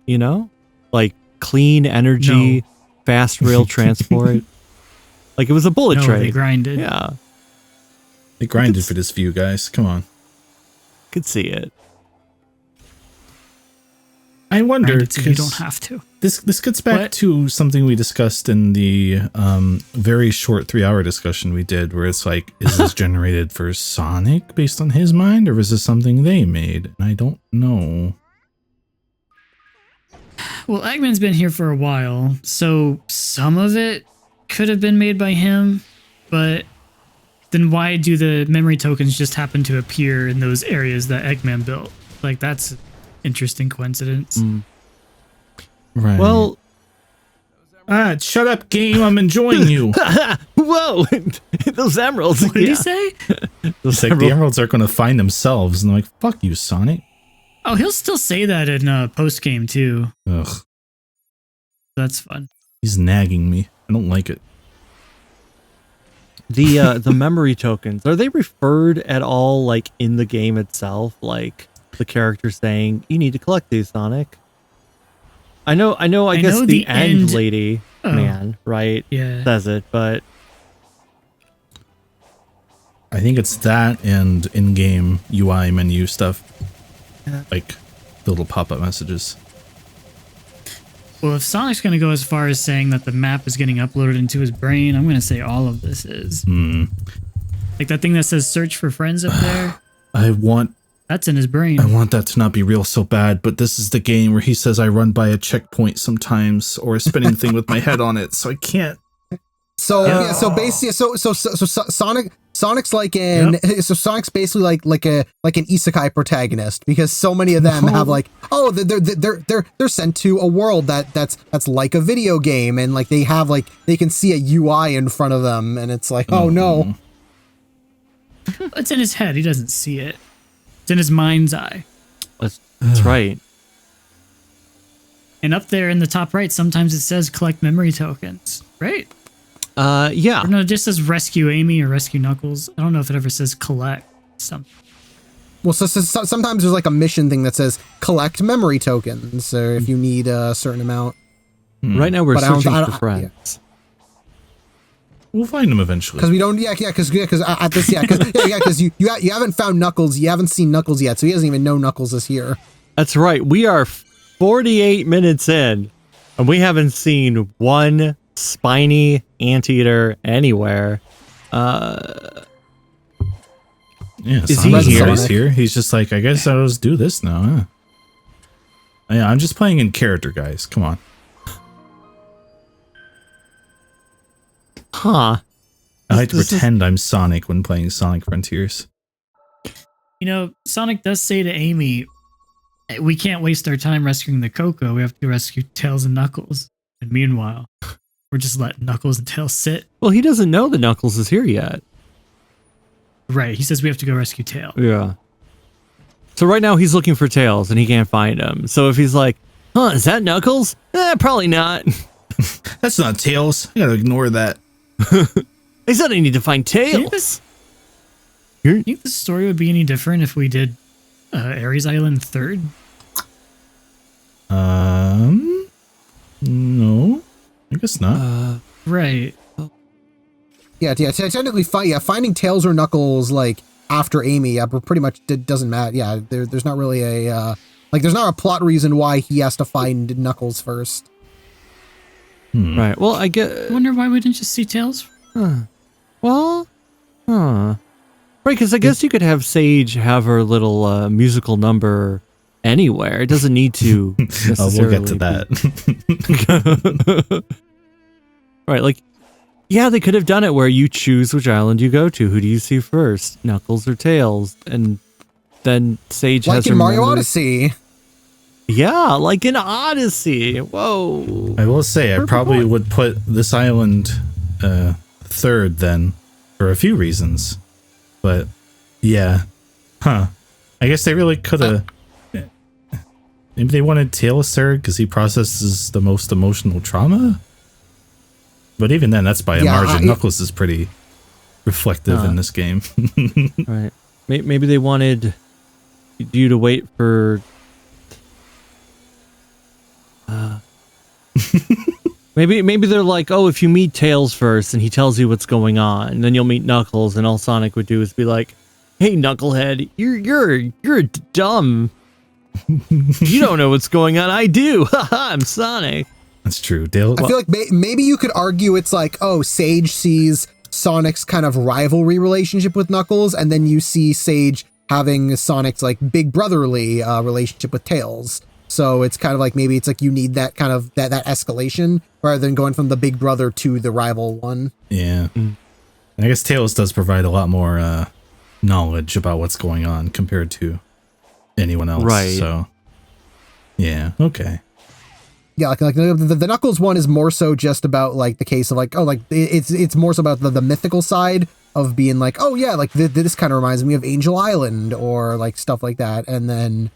You know, like clean energy, fast rail transport. Like it was a bullet train. They grinded. Yeah, They grinded for this view, guys. Come on. could see it. I wonder, Grinded so you 'cause don't have to. this gets back What? to something we discussed in the very short 3-hour discussion we did, where it's like, is this generated for Sonic based on his mind, or is this something they made? And I don't know. Well, Eggman's been here for a while, so some of it could have been made by him, but then why do the memory tokens just happen to appear in those areas that Eggman built? Like, that's an interesting coincidence. Right. Well, shut up, game. I'm enjoying you. whoa, those emeralds. What did he say? It's like the emeralds are going to find themselves, and I'm like, fuck you, Sonic. Oh, he'll still say that in post-game, too. Ugh, That's fun. he's nagging me. I don't like it. The memory tokens, are they referred at all, like in the game itself, like the character saying you need to collect these, Sonic? I know I guess know the the end end- lady Oh. man, right, Yeah. says it, but I think it's that and in-game UI menu stuff. Like the little pop-up messages. Well, if Sonic's going to go as far as saying that the map is getting uploaded into his brain, I'm going to say all of this is. Like that thing that says search for friends up there, I want that's in his brain. that to not be real so bad, but this is the game where he says I run by a checkpoint sometimes, or a spinning thing with my head on it, so I can't. So yeah, so basically, so Sonic's like so Sonic's basically like an isekai protagonist, because so many of them have like, oh, they're sent to a world that's like a video game, and like they have like they can see a UI in front of them, and it's like, oh no. It's in his head. He doesn't see it. It's in his mind's eye. that's right. And up there in the top right, sometimes it says collect memory tokens, right? Yeah. Or no, it just says rescue Amy or rescue Knuckles. I don't know if it ever says collect something. Well, so sometimes there's like a mission thing that says collect memory tokens, or if you need a certain amount. Right now we're But I don't- searching I for don't- friends. We'll find him eventually. Because we don't, because you haven't found Knuckles, you haven't seen Knuckles yet, so he doesn't even know Knuckles is here. That's right. We are 48 minutes in, and we haven't seen one spiny anteater anywhere. Yeah, Is Sonic's he here? always here. He's just like, I guess I'll just do this now. Huh? Yeah, I'm just playing in character, guys. Come on. Huh. I like to This is- pretend I'm Sonic when playing Sonic Frontiers. You know, Sonic does say to Amy, we can't waste our time rescuing the Coco. We have to rescue Tails and Knuckles. And meanwhile, we're just letting Knuckles and Tails sit. Well, he doesn't know that Knuckles is here yet. Right. He says we have to go rescue Tails. Yeah. So right now he's looking for Tails and he can't find him. So if he's like, huh, is that Knuckles? Probably not. That's not Tails. I gotta ignore that. He said I need to find Do you think Tails. this, do you think the story would be any different if we did Ares Island third? No, I guess not. Right. Yeah, technically, finding Tails or Knuckles like after Amy, pretty much doesn't matter. Yeah, there's not really a there's not a plot reason why he has to find Knuckles first. Right. Well, I I get. wonder why we didn't just see Tails. Well, huh. Right, because I guess you could have Sage have her little musical number anywhere. It doesn't need to We'll necessarily get to that. Right, like Yeah, they could have done it where you choose which island you go to. Who do you see first, Knuckles or Tails? And then Sage Like has in Mario remembered- Odyssey. Yeah, like in Odyssey. Whoa. I will say, I Perfect probably point. would put this island third then, for a few reasons. But yeah, I guess they really could have. Maybe they wanted Tails third because he processes the most emotional trauma. But even then, that's by a Yeah, margin. Knuckles is pretty reflective in this game. Right. Maybe they wanted you to wait for. Maybe they're like, oh, if you meet Tails first and he tells you what's going on, then you'll meet Knuckles, and all Sonic would do is be like, "Hey, Knucklehead, you're dumb. You don't know what's going on. I do. Haha, I'm Sonic." That's true. Dale. I feel like maybe you could argue it's like, oh, Sage sees Sonic's kind of rivalry relationship with Knuckles, and then you see Sage having Sonic's like big brotherly relationship with Tails. So it's kind of like maybe it's like you need that kind of that escalation rather than going from the big brother to the rival one. Yeah. And I guess Tails does provide a lot more knowledge about what's going on compared to anyone else. Right. So, yeah. Okay. Yeah, like the Knuckles one is more so just about like the case of like, oh, like it's more so about the mythical side of being like, oh yeah, like this kind of reminds me of Angel Island or like stuff like that. And then,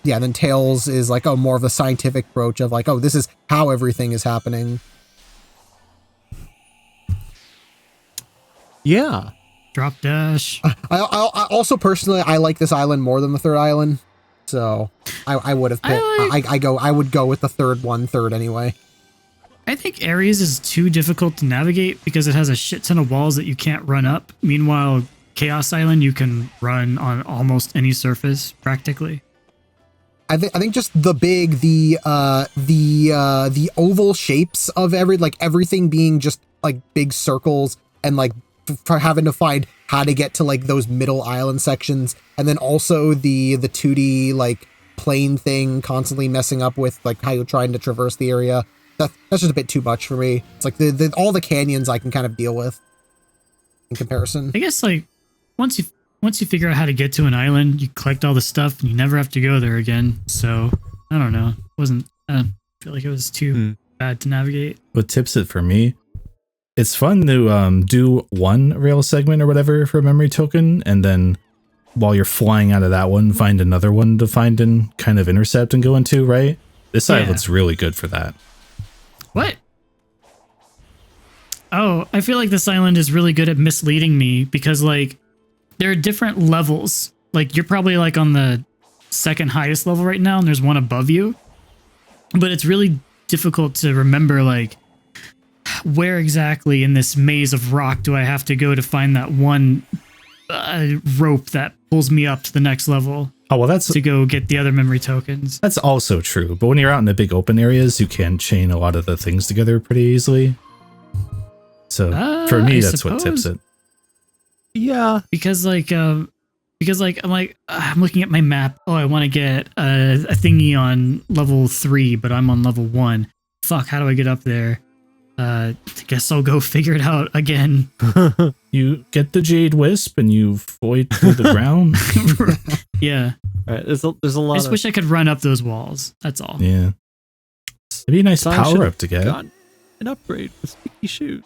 yeah, then Tails is like, oh, more of the scientific approach of like, oh, this is how everything is happening. Yeah. Drop dash. I also personally, I like this island more than the third island. So I would have picked, I would go with the third anyway. I think Ares is too difficult to navigate because it has a shit ton of walls that you can't run up. Meanwhile, Chaos Island you can run on almost any surface practically. I think just the oval shapes of everything being just like big circles and like for having to find how to get to like those middle island sections, and then also the 2D like plane thing constantly messing up with like how you're trying to traverse the area. That's just a bit too much for me. It's like all the canyons I can kind of deal with in comparison. I guess like once you figure out how to get to an island, you collect all the stuff and you never have to go there again. So I don't know. I don't feel like it was too bad to navigate. What tips it for me? It's fun to do one rail segment or whatever for a memory token, and then while you're flying out of that one, find another one to find and kind of intercept and go into, right? This island's really good for that. What? Oh, I feel like this island is really good at misleading me because like there are different levels. Like you're probably like on the second highest level right now and there's one above you. But it's really difficult to remember like where exactly in this maze of rock do I have to go to find that one rope that pulls me up to the next level. Oh, well, that's to go get the other memory tokens. That's also true. But when you're out in the big open areas, you can chain a lot of the things together pretty easily. So for me, that's what tips it. Yeah, because I'm looking at my map. Oh, I want to get a thingy on level 3, but I'm on level 1. Fuck, how do I get up there? I guess I'll go figure it out again. You get the Jade Wisp and you void through the ground. Yeah. All right, there's a lot. I just wish I could run up those walls. That's all. Yeah. It'd be a nice Sonic power up to get. got an upgrade with sticky shoes.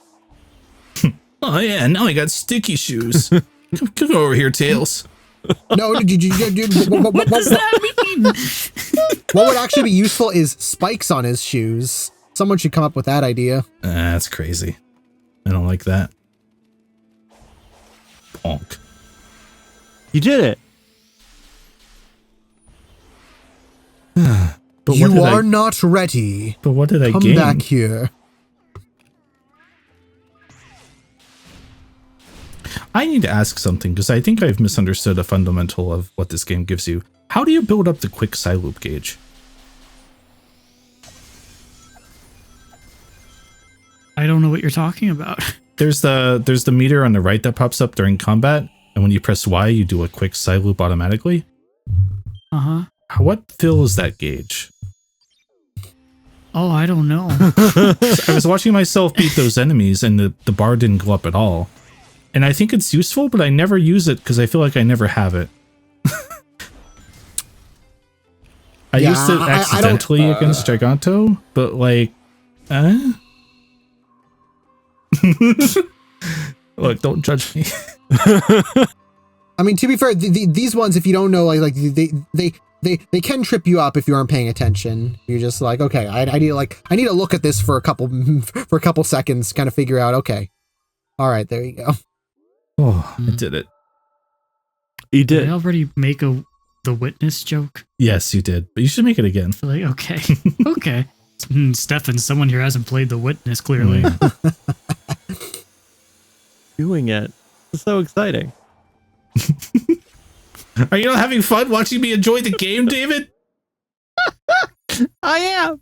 Oh yeah, now I got sticky shoes. come over here, Tails. No, what does that mean? What would actually be useful is spikes on his shoes. Someone should come up with that idea. That's crazy. I don't like that. Bonk. You did it. But You are not ready. But what did I Come gain? back here. I need to ask something because I think I've misunderstood a fundamental of what this game gives you. How do you build up the quick Psyloop gauge? I don't know what you're talking about. There's the meter on the right that pops up during combat, and when you press Y, you do a quick Psyloop automatically. Uh-huh. What fills that gauge? Oh, I don't know. I was watching myself beat those enemies and the bar didn't go up at all. And I think it's useful, but I never use it because I feel like I never have it. I used it accidentally against Giganto, but like, Look, don't judge me. I mean, to be fair, these ones, if you don't know, like they can trip you up if you aren't paying attention. You're just like, okay, I need to look at this for a couple seconds, kind of figure out. Okay, all right, there you go. Oh, I did it. You Did did. I already make the witness joke? Yes, you did, but you should make it again. Like, okay, okay. Stefan, someone here hasn't played the witness clearly. Doing it. It's so exciting. Are you not having fun watching me enjoy the game, David? I am.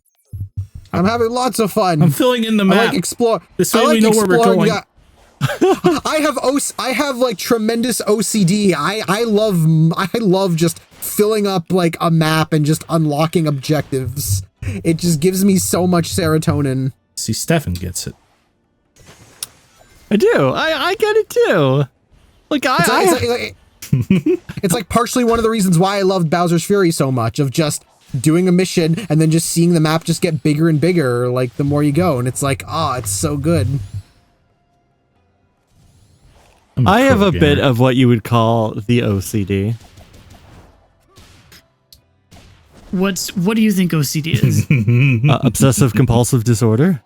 I'm having lots of fun. I'm filling in the I map. like explore. This way I like we know where we're exploring, going. yeah. I have like tremendous OCD. I love just filling up like a map and just unlocking objectives. It just gives me so much serotonin. See, Stefan gets it. I do. I get it too. Like It's like partially one of the reasons why I loved Bowser's Fury so much, of just doing a mission and then just seeing the map just get bigger and bigger, like the more you go, and it's like, oh, it's so good. I have a bit of what you would call the OCD. What do you think OCD is? Obsessive compulsive disorder.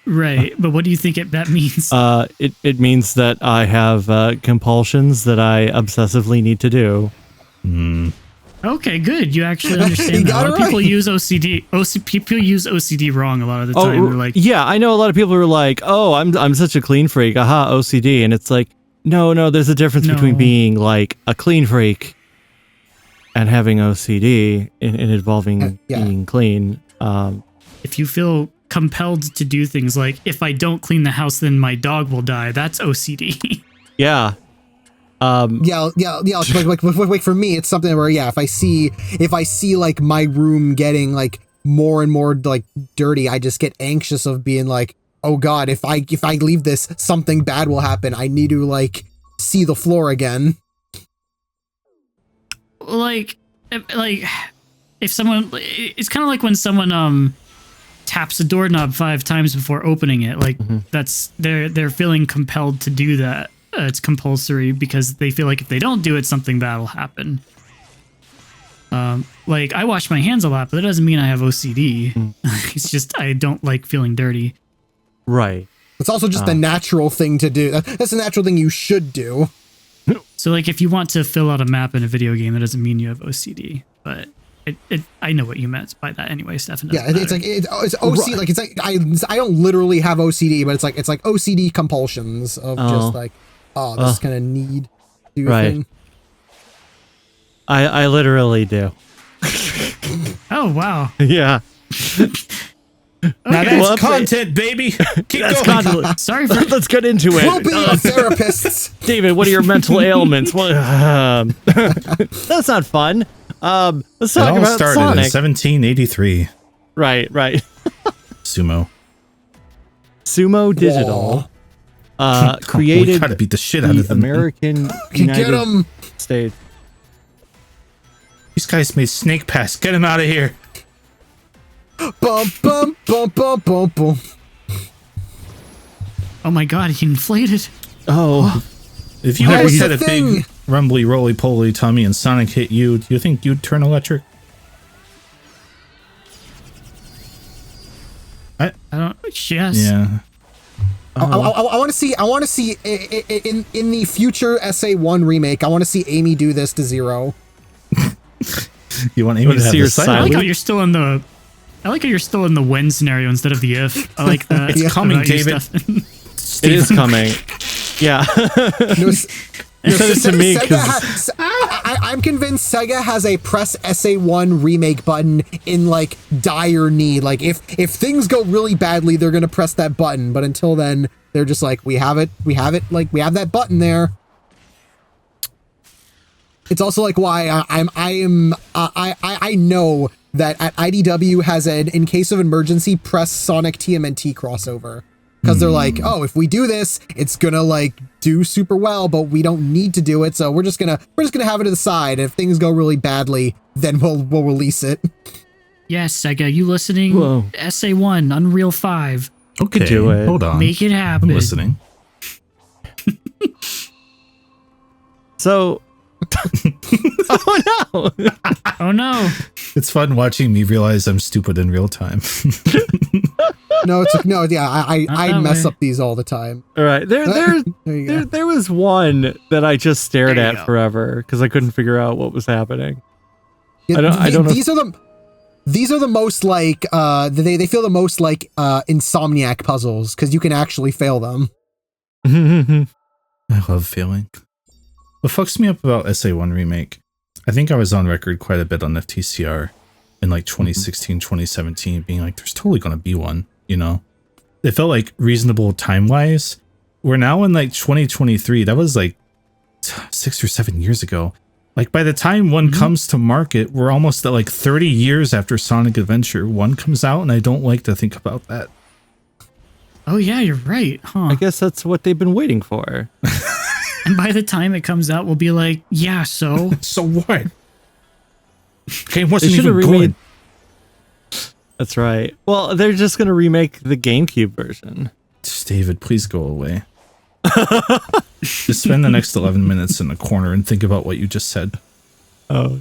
Right, but what do you think that means? It means that I have compulsions that I obsessively need to do. Okay, good. You actually understand You that. A got lot it of people right. use OCD. People use OCD wrong a lot of the time. They're like, yeah, I know a lot of people are like, "Oh, I'm such a clean freak." Aha, OCD, and it's like, no, there's a difference between No. being like a clean freak and having OCD and involving Yeah. being clean. if you feel compelled to do things like, if I don't clean the house, then my dog will die. That's OCD. Yeah. Yeah. Like for me, it's something where, yeah, if I see like my room getting like more and more like dirty, I just get anxious of being like, oh God, if I leave this, something bad will happen. I need to like see the floor again. like if someone, it's kind of like when someone taps a doorknob 5 times before opening it. Like that's they're feeling compelled to do that. It's compulsory because they feel like if they don't do it, something bad will happen. Like I wash my hands a lot, but that doesn't mean I have OCD. It's just I don't like feeling dirty. Right. It's also just the natural thing to do. That's a natural thing you should do. So like if you want to fill out a map in a video game, that doesn't mean you have OCD. But I know what you meant by that anyway, Stefan. Yeah, it's like it's OCD. Like it's like I don't literally have OCD, but it's like OCD compulsions of just like, oh, this kind of need to do a Right. thing. I literally do. Oh wow. Yeah. Now Okay. that's content, baby. Keep That's going. content. Sorry for Let's get into it. We'll be your therapists. David, what are your mental ailments? Well, that's not fun. Let's It talk all about started in Sonic. 1783. Right. Sumo. Sumo Digital We created gotta beat the shit out of the them. American Get United him. States. These guys made Snake Pass. Get him out of here. Bum bum bum bum bum bum. Oh my god, he inflated. Oh, If you That ever was had the a thing. big rumbly roly poly tummy and Sonic hit you, do you think you'd turn electric? I don't. Yes. Yeah. I want to see in the future SA1 remake. I want to see Amy do this to Zero. You want Amy wanna to have see the her sight? I like how silent? you're still in the. I like how you're still in the when scenario instead of the if. I like that. It's coming, about you, David. Stefan. it is coming. Yeah. No, You said it to me because I'm convinced Sega has a press SA1 remake button in like dire need. Like if things go really badly, they're gonna press that button. But until then, they're just like, we have it, like we have that button there. It's also like why I know that at IDW has an in case of emergency press Sonic TMNT crossover, because they're like, oh, if we do this, it's gonna like do super well, but we don't need to do it, so we're just gonna have it to the side. If things go really badly, then we'll release it. Yes, Sega, you listening? Whoa. SA1, Unreal 5. Okay, do it. hold on. Make it happen. I'm listening. So, oh no! Oh no. It's fun watching me realize I'm stupid in real time. No, it's no, yeah, I that mess way. up these all the time. All right, There you go. there was one that I just stared There you at go. forever because I couldn't figure out what was happening. Yeah, I don't know. These are the most like they feel the most like Insomniac puzzles because you can actually fail them. I love failing. What fucks me up about SA1 Remake, I think I was on record quite a bit on FTCR in like 2016, 2017, being like, there's totally going to be one, you know? It felt like reasonable time-wise. We're now in like 2023. That was like 6 or 7 years ago. Like by the time one comes to market, we're almost at like 30 years after Sonic Adventure 1 comes out, and I don't like to think about that. Oh yeah, you're right, huh? I guess that's what they've been waiting for. And by the time it comes out, we'll be like, yeah, so So what? Game They wasn't should have even remade. good. That's right. Well, they're just gonna remake the GameCube version. Just, David, please go away. Just spend the next 11 minutes in the corner and think about what you just said. Oh.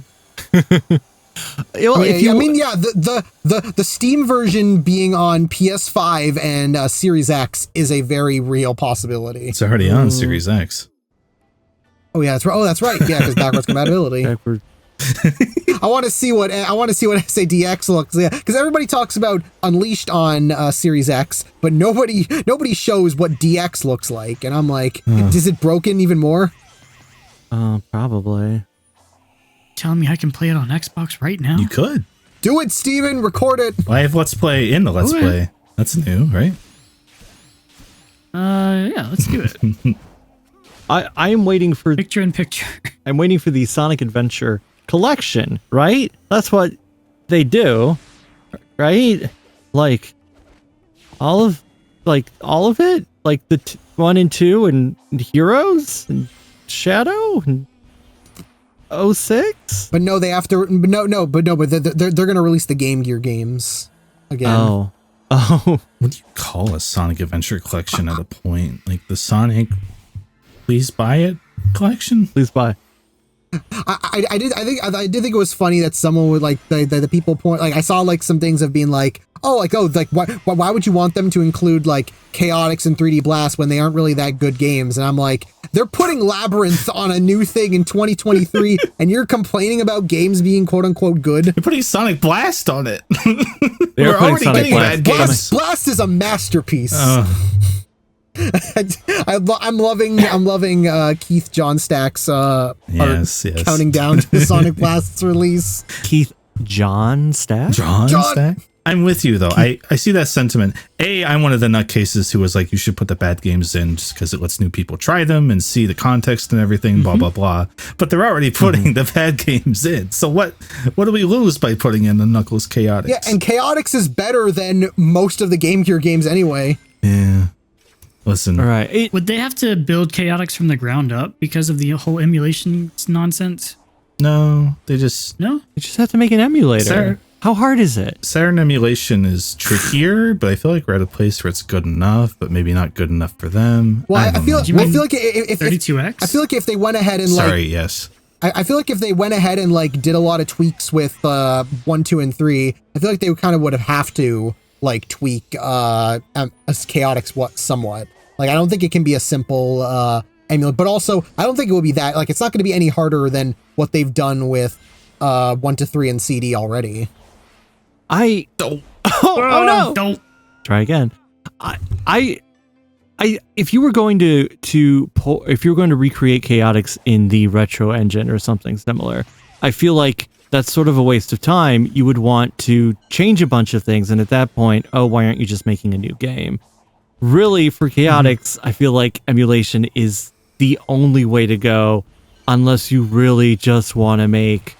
Well, if you, the Steam version being on PS5 and Series X is a very real possibility. It's already on Series X. Oh yeah, that's right. Oh, that's right. Yeah, because backwards compatibility. backward. I want to see what SADX looks like, because everybody talks about Unleashed on Series X, but nobody shows what DX looks like, and I'm like, is it broken even more? Probably. telling me I can play it on Xbox right now? You could. Do it, Steven. Record it. Live Let's Play in the Let's Okay. Play. That's new, right? Yeah, let's do it. I am waiting for Picture in picture. I'm waiting for the Sonic Adventure collection, right? That's what they do, right? Like all of it, like the 1 and 2 and Heroes and Shadow and 06. But no, they have to. But they're gonna release the Game Gear games again. Oh. What do you call a Sonic Adventure collection at a point? Like the Sonic Please Buy It collection? Please buy. I did think it was funny that someone would like the people point, like I saw like some things of being like, why would you want them to include like Chaotix and 3D Blast when they aren't really that good games? And I'm like, they're putting Labyrinth on a new thing in 2023 and you're complaining about games being quote unquote good. You're putting Sonic Blast on it. They are We're putting already Sonic getting Blast. bad games. Blast is a masterpiece. I'm loving Keith Johnstack's Yes, art yes. counting down to the Sonic Blast's release. Keith John Stack? John John- Stack? I'm with you though. I see that sentiment. I'm one of the nutcases who was like, you should put the bad games in just because it lets new people try them and see the context and everything, blah, blah, blah. But they're already putting the bad games in. So what do we lose by putting in the Knuckles Chaotix? Yeah, and Chaotix is better than most of the Game Gear games anyway. Yeah. Listen. All right. Would they have to build Chaotix from the ground up because of the whole emulation nonsense? No, they just... No? You just have to make an emulator. Sir. How hard is it? Saturn emulation is trickier, but I feel like we're at a place where it's good enough, but maybe not good enough for them. Well, I don't feel know. You mean like if 32X? I feel like if they went ahead and Sorry, yes. I feel like if they went ahead and like did a lot of tweaks with 1, 2, and 3, I feel like they kind of would have to like tweak Chaotix somewhat. Like I don't think it can be a simple emulator, but also I don't think it would be that like it's not going to be any harder than what they've done with 1 to 3 and CD already. Oh no! Don't. Try again. I if you were going if you were going to recreate Chaotix in the retro engine or something similar, I feel like that's sort of a waste of time. You would want to change a bunch of things, and at that point, why aren't you just making a new game? Really, for Chaotix, I feel like emulation is the only way to go. unless you really just want to make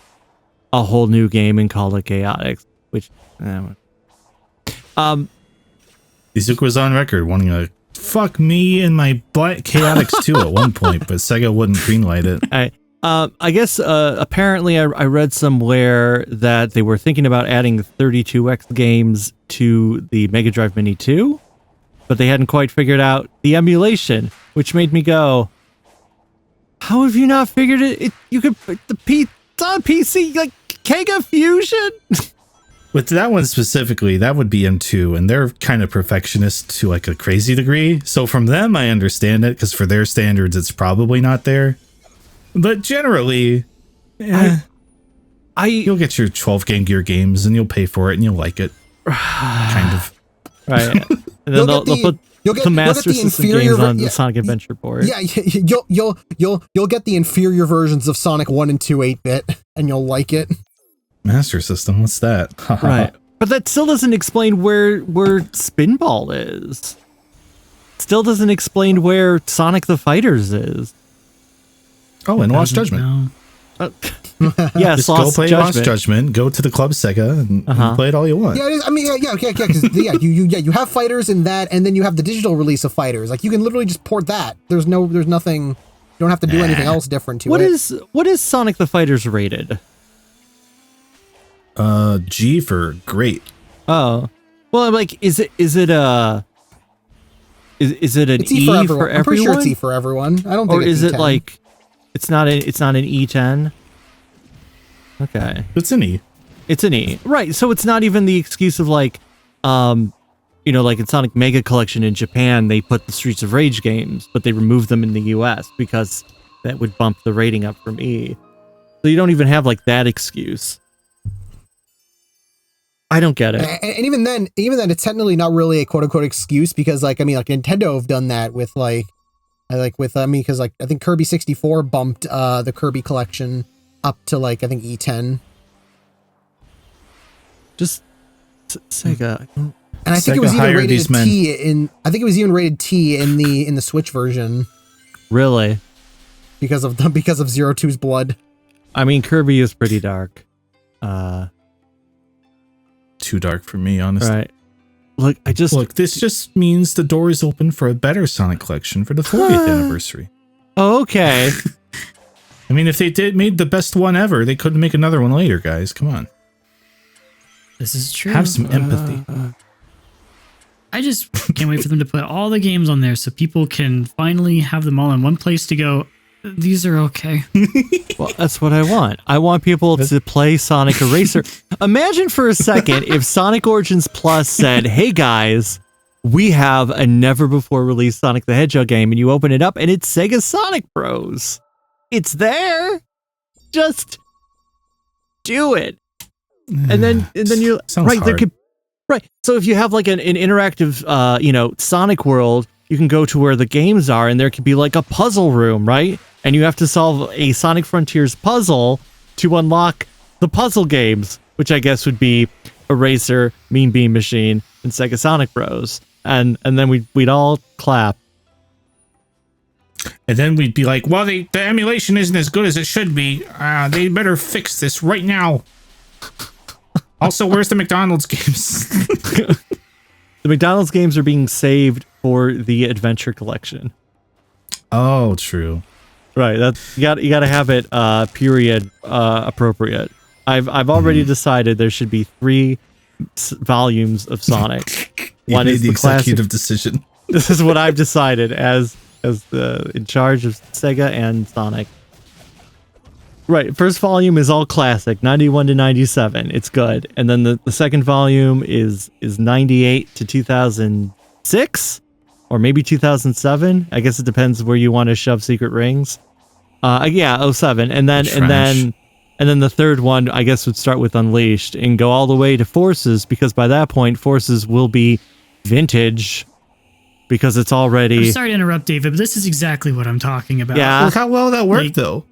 a whole new game and call it Chaotix, which Izuku was on record wanting to fuck me in my butt Chaotix 2 at one point, but Sega wouldn't greenlight it. I guess apparently I read somewhere that they were thinking about adding 32X games to the Mega Drive Mini 2, but they hadn't quite figured out the emulation, which made me go, how have you not figured it? You could it's on PC, like Kega Fusion. With that one specifically, that would be M2, and they're kind of perfectionists to like a crazy degree. So from them, I understand it, because for their standards, it's probably not there. But generally, you'll get your 12 Game Gear games, and you'll pay for it, and you'll like it. Kind of. Right. And then they'll put the Master System games on the Sonic Adventure board. Yeah, you'll get the inferior versions of Sonic 1 and 2 8-bit, and you'll like it. Master System, what's that? Right. But that still doesn't explain where Spinball is. Still doesn't explain where Sonic the Fighters is. Oh, and Lost Judgment. Yes, Just go play Lost Judgment, go to the Club Sega, and play it all you want. Yeah, it is, I mean, because you have Fighters in that, and then you have the digital release of Fighters. Like, you can literally just port that. There's nothing. You don't have to do anything else different to it. What is Sonic the Fighters rated? G for great. Oh, well, like, is it an It's E for everyone? I'm pretty sure it's E for everyone. I don't think. Or is it like it's not an E10? Okay, It's an E. it's an E, right? So it's not even the excuse of like, like in Sonic Mega Collection in Japan, they put the Streets of Rage games, but they removed them in the US because that would bump the rating up from E. So you don't even have like that excuse. I don't get it. And even then, it's technically not really a quote unquote excuse, because like Nintendo have done that with because I think Kirby 64 bumped the Kirby collection up to like I think E10. Just Sega. And I think Sega it was even hired rated these men. T in. I think it was even rated T in the Switch version Really? because of Zero Two's blood. I mean, Kirby is pretty dark. Too dark for me, honestly. Right. Look, This just means the door is open for a better Sonic collection for the 40th anniversary. Oh, okay. I mean, if they made the best one ever, they couldn't make another one later, guys. Come on. This is true. Have some empathy. I just can't wait for them to put all the games on there so people can finally have them all in one place to go, these are okay. Well, that's what I want. I want people to play Sonic Eraser. Imagine for a second if Sonic Origins Plus said, hey guys, we have a never before released Sonic the Hedgehog game, and you open it up and it's Sega Sonic Bros. It's there. Just do it. And then you Sounds right, hard. there could right. So if you have like an interactive Sonic world, you can go to where the games are, and there could be like a puzzle room, right? And you have to solve a Sonic Frontiers puzzle to unlock the puzzle games, which I guess would be Eraser, Mean Bean Machine, and Sega Sonic Bros. And then we'd all clap. And then we'd be like, well, the emulation isn't as good as it should be. They better fix this right now. Also, where's the McDonald's games? The McDonald's games are being saved for the Adventure Collection. Oh, true. Right, that's you got to have it period appropriate. I've already decided there should be 3 volumes of Sonic. You made is the classic. executive decision. This is what I've decided as the in charge of Sega and Sonic. Right, first volume is all classic, 91 to 97. It's good. And then the second volume is 98 to 2006 or maybe 2007. I guess it depends where you want to shove Secret Rings. 07. And then the third one I guess would start with Unleashed and go all the way to Forces, because by that point Forces will be vintage because it's already I'm sorry to interrupt, David, but this is exactly what I'm talking about. Yeah. Look how well that worked, Like- though.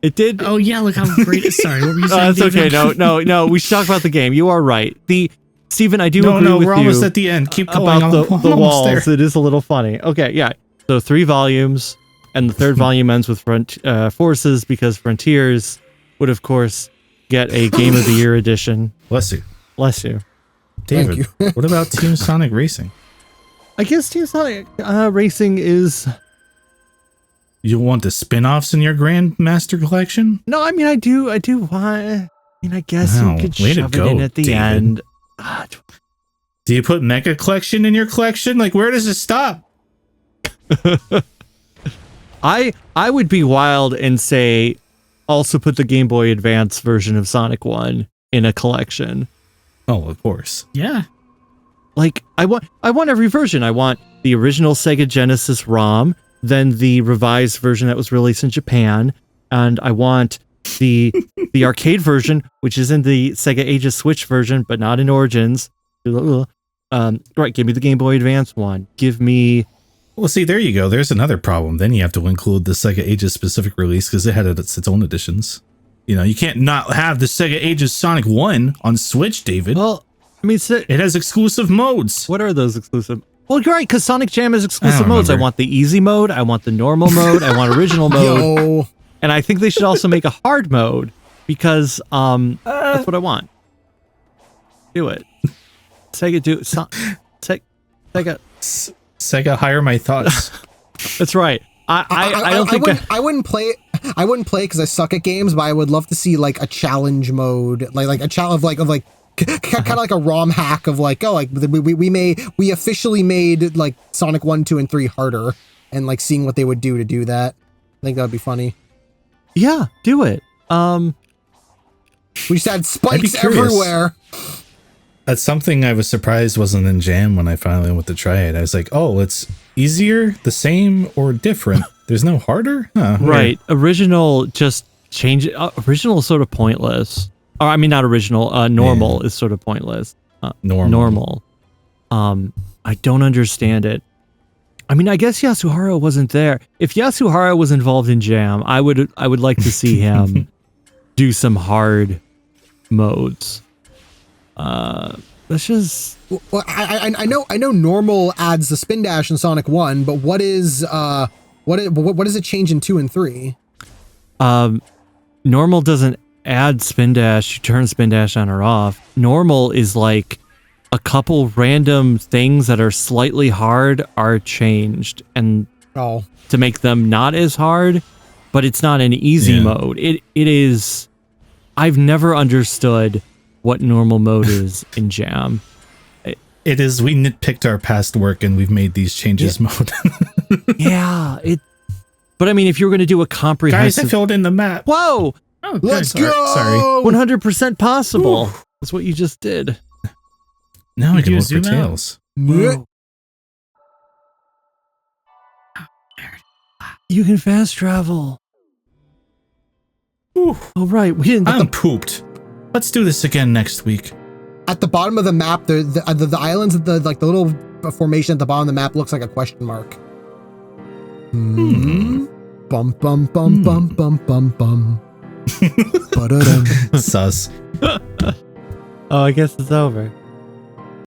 It did. Oh yeah, look how great. Sorry, what were you saying? That's okay. David? No. We should talk about the game. You are right. Steven, I do No, agree with we're you almost at the end. Keep going. about the Almost walls. there. It is a little funny. Okay, yeah. So 3 volumes. and the third volume ends with Forces, because Frontiers would, of course, get a Game of the Year edition. Bless you. Bless you. David, what about Team Sonic Racing? I guess Team Sonic Racing is... You want the spin-offs in your Grandmaster collection? No, I mean, I do want... I mean, I guess Wow, you could way to shove go, it in at the David. end. Do you put Mecha Collection in your collection? Like, where does it stop? I would be wild and say also put the Game Boy Advance version of Sonic 1 in a collection. Oh, of course. Yeah. Like, I want every version. I want the original Sega Genesis ROM, then the revised version that was released in Japan, and I want the arcade version, which is in the Sega Ages Switch version, but not in Origins. Right, give me the Game Boy Advance one. Give me... Well, see, there you go. There's another problem. Then you have to include the Sega Ages specific release because it had its own editions. You know, you can't not have the Sega Ages Sonic 1 on Switch, David. Well, I mean, It has exclusive modes. what are those exclusive? Well, you're right, because Sonic Jam is exclusive don't modes. I remember. want the easy mode, I want the normal mode, I want original mode, Yo, and I think they should also make a hard mode, because that's what I want. Do it. Sega, do it. Sega. Sega, hire my thoughts. That's right. I don't think... I wouldn't play it. I wouldn't play it because I suck at games, but I would love to see like a challenge mode, like a challenge of like kind of like a ROM hack of like, oh, like we officially made like Sonic 1, 2, and 3 harder, and like seeing what they would do to do that. I think that would be funny. Yeah, do it. We just had spikes curious. everywhere. That's something I was surprised wasn't in Jam when I finally went to try it. I was like, oh, it's easier, the same, or different. There's no harder? Huh, Right. Original, just change it. Original is sort of pointless. Or, I mean, not original. Normal is sort of pointless. Normal. I don't understand it. I mean, I guess Yasuhara wasn't there. If Yasuhara was involved in Jam, I would like to see him do some hard modes. That's just... Well, I know normal adds the spin dash in Sonic 1, but what does it change in 2 and 3? Normal doesn't add spin dash. You turn spin dash on or off. Normal is like a couple random things that are slightly hard are changed and Oh, to make them not as hard, but it's not an easy mode. It is... I've never understood what normal mode is in Jam. It is, we nitpicked our past work and we've made these changes mode. Yeah, but I mean, if you were going to do a Guys, I comprehensive... filled in the map. Whoa! Oh, let's good. go! Sorry. 100% possible. That's what you just did. Now I Did can you look for zoom out? tails. Whoa. You can fast travel. Whew. Oh, right. We didn't... I'm pooped. Let's do this again next week. At the bottom of the map, the islands, the little formation at the bottom of the map looks like a question mark. Bum bum bum bum bum bum bum. Ba-da-dum. Sus. Oh, I guess it's over.